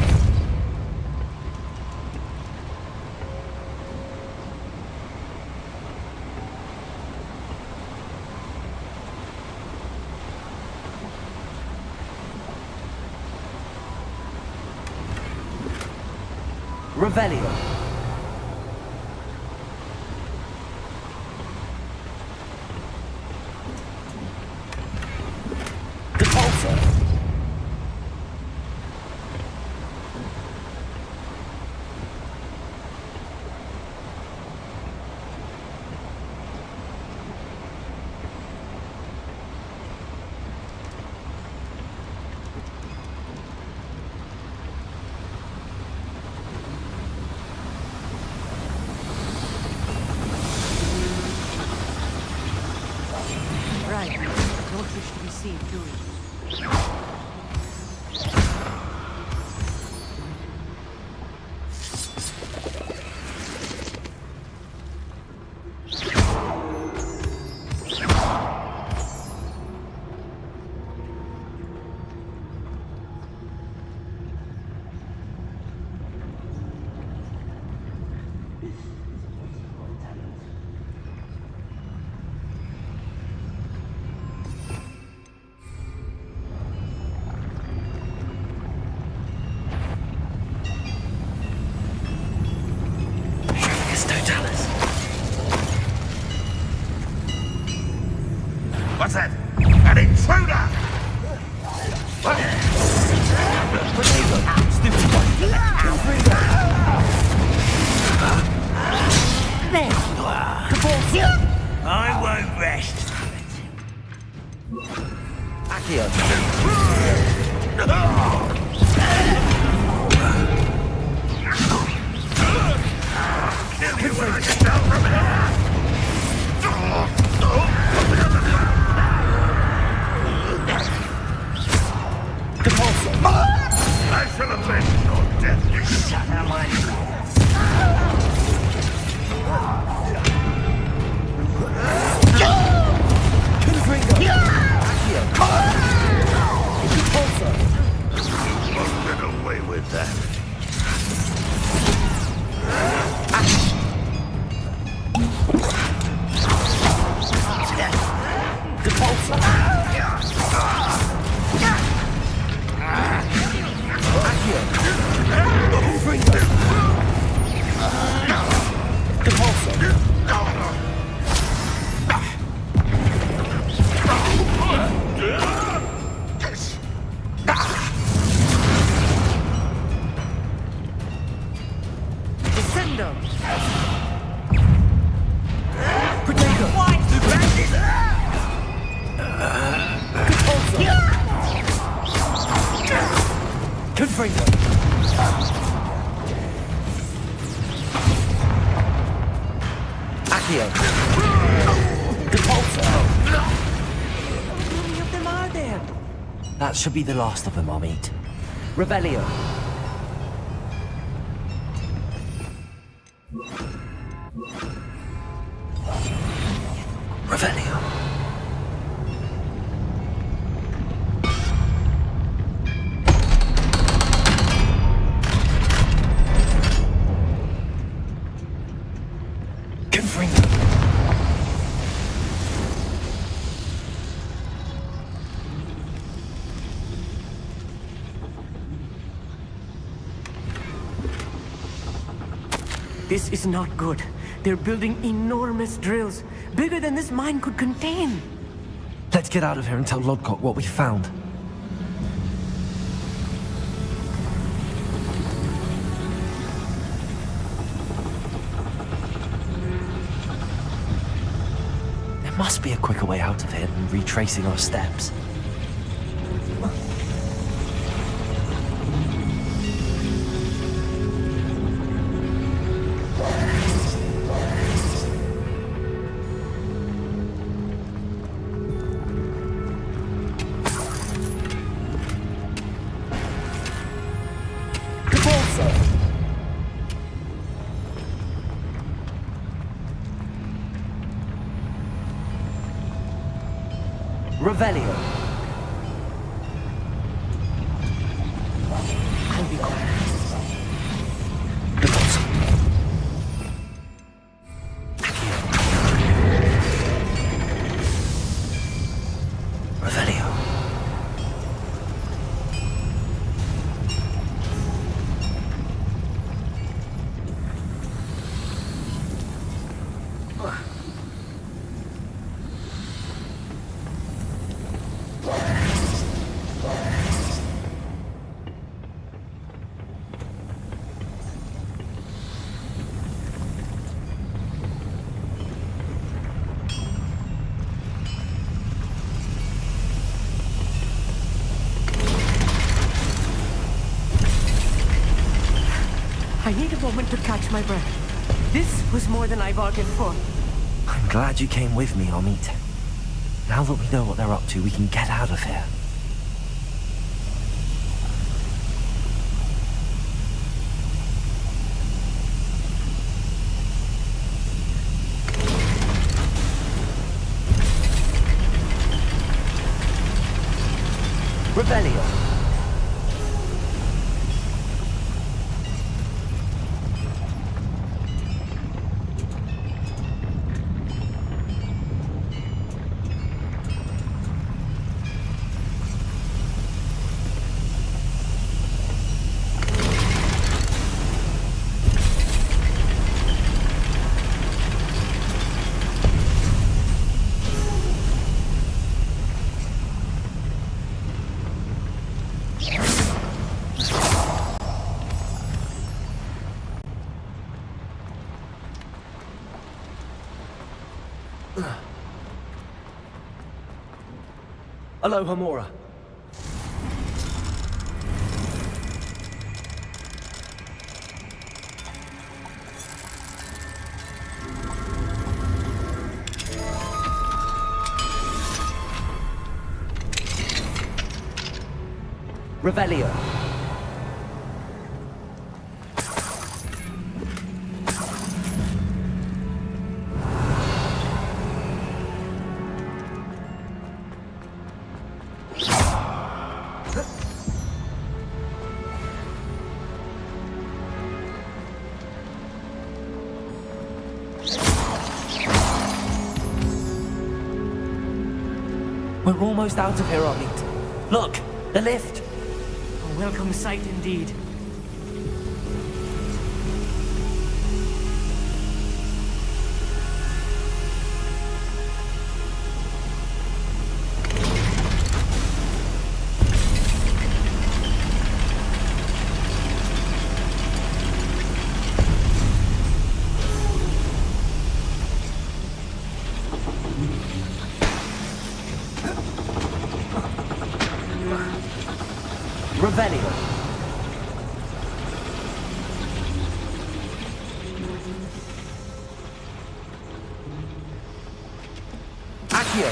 Revelio! Capulso! Right. Don't wish to be seen doing. What's that? An intruder! There you are. I won't rest. Kill you when I get down from here! I shall avenge your death. Shut up, my You won't get away with that. Descendo! That should be the last of them, I'll meet. Revelio. Revelio. Confringo. This is not good. They're building enormous drills, bigger than this mine could contain. Let's get out of here and tell Lodcock what we found. There must be a quicker way out of here than retracing our steps. Revelio. I'll be quiet. Revelio. I need a moment to catch my breath. This was more than I bargained for. I'm glad you came with me, Amit. Now that we know what they're up to, we can get out of here. Revelio. Aloha, Mora. Revelio. We're almost out of here, Arlete. Look, the lift. A welcome sight indeed. Revelio. Accio.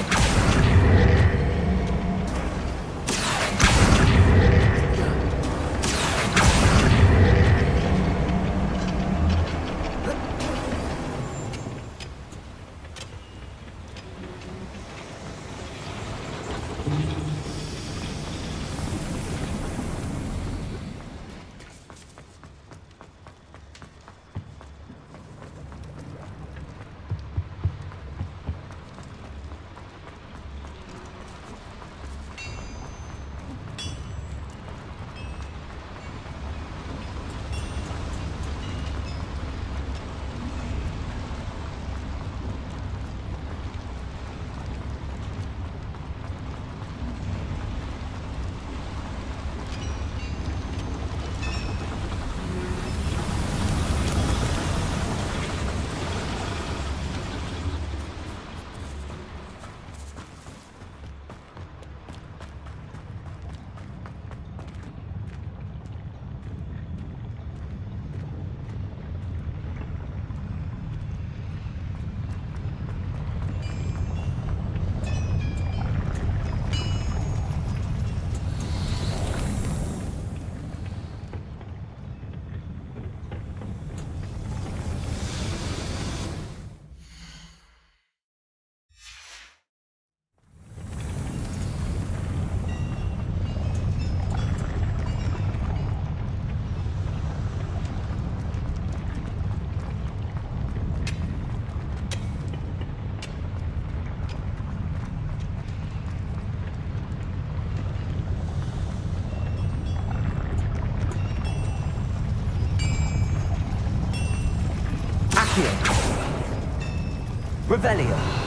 Revelio.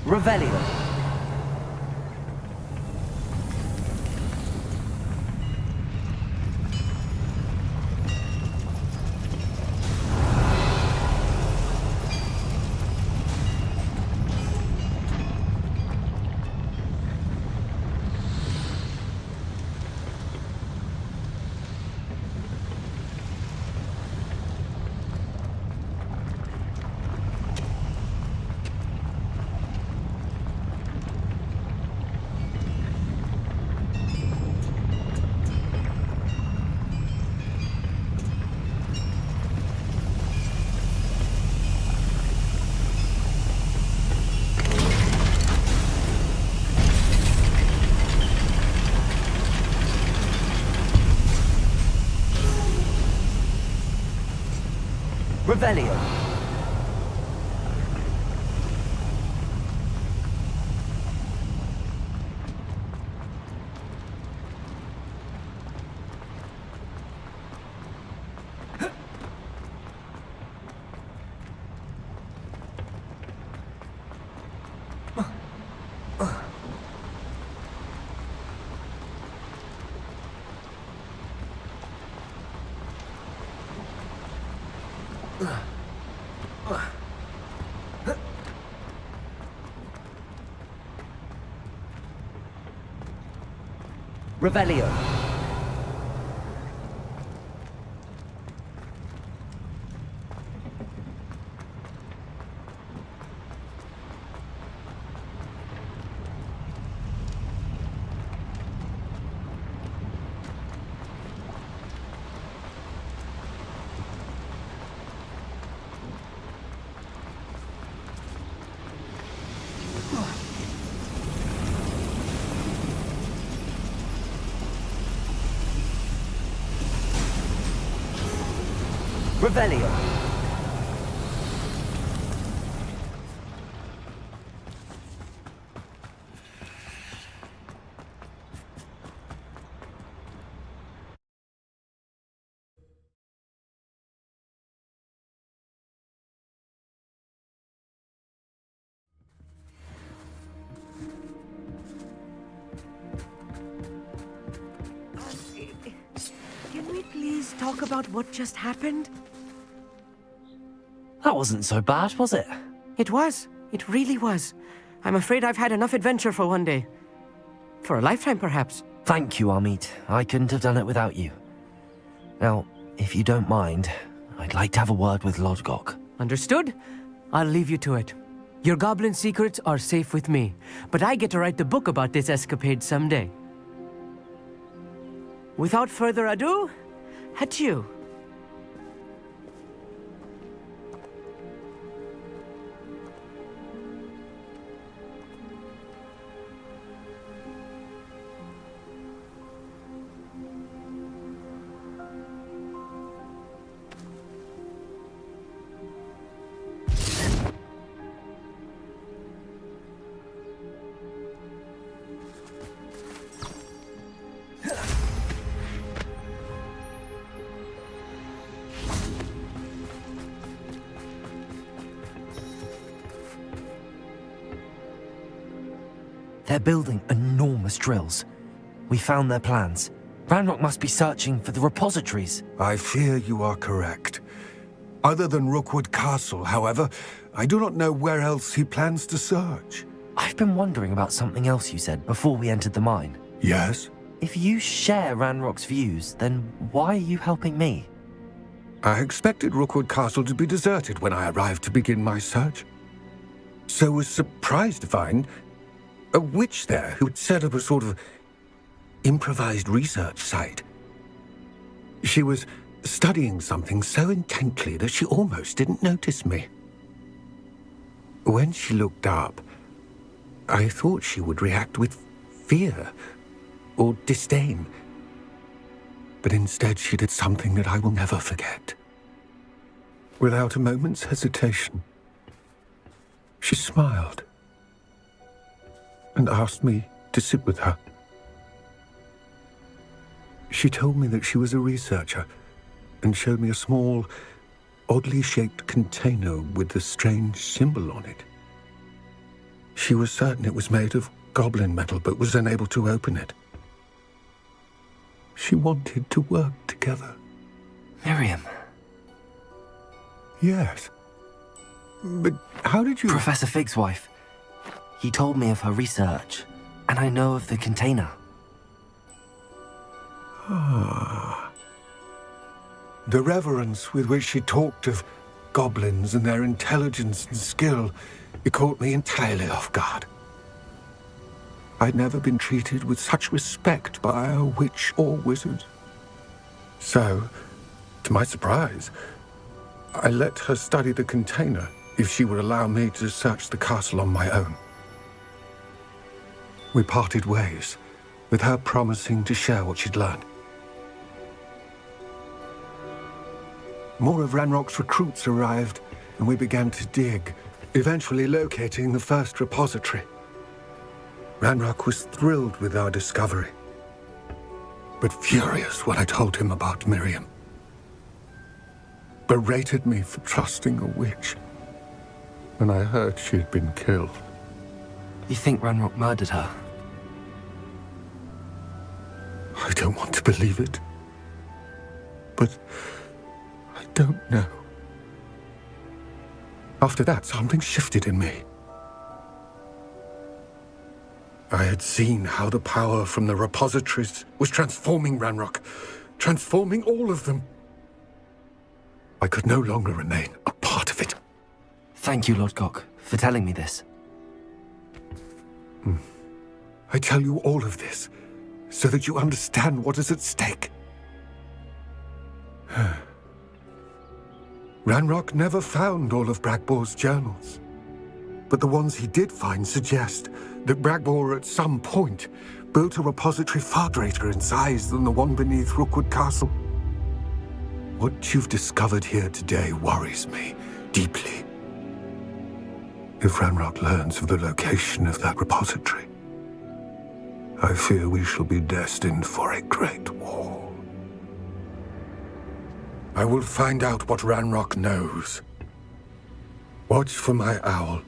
Revelio. Revelio. Revelio. Revelio. Can we please talk about what just happened? That wasn't so bad, was it? It was. It really was. I'm afraid I've had enough adventure for one day. For a lifetime, perhaps. Thank you, Amit. I couldn't have done it without you. Now, if you don't mind, I'd like to have a word with Lodgok. Understood? I'll leave you to it. Your goblin secrets are safe with me, but I get to write the book about this escapade someday. Without further ado, adieu. They're building enormous drills. We found their plans. Ranrock must be searching for the repositories. I fear you are correct. Other than Rookwood Castle, however, I do not know where else he plans to search. I've been wondering about something else you said before we entered the mine. Yes? If you share Ranrock's views, then why are you helping me? I expected Rookwood Castle to be deserted when I arrived to begin my search. So was surprised to find a witch there who had set up a sort of improvised research site. She was studying something so intently that she almost didn't notice me. When she looked up, I thought she would react with fear or disdain. But instead she did something that I will never forget. Without a moment's hesitation, she smiled and asked me to sit with her. She told me that she was a researcher and showed me a small, oddly shaped container with a strange symbol on it. She was certain it was made of goblin metal, but was unable to open it. She wanted to work together. Miriam. Yes. But how did you... Professor Fig's wife. He told me of her research, and I know of the container. Ah. The reverence with which she talked of goblins and their intelligence and skill, it caught me entirely off guard. I'd never been treated with such respect by a witch or wizard. So, to my surprise, I let her study the container if she would allow me to search the castle on my own. We parted ways, with her promising to share what she'd learned. more of Ranrock's recruits arrived, and we began to dig, eventually locating the first repository. Ranrock was thrilled with our discovery, but furious when I told him about Miriam. Berated me for trusting a witch when I heard she had been killed. You think Ranrock murdered her? I don't want to believe it, but I don't know. After that, something shifted in me. I had seen how the power from the repositories was transforming Ranrock, transforming all of them. I could no longer remain a part of it. Thank you, Lord Gok, for telling me this. I tell you all of this so that you understand what is at stake. Ranrock never found all of Bragbor's journals, but the ones he did find suggest that Bragbor at some point built a repository far greater in size than the one beneath Rookwood Castle. What you've discovered here today worries me deeply. If Ranrock learns of the location of that repository, I fear we shall be destined for a great war. I will find out what Ranrock knows. Watch for my owl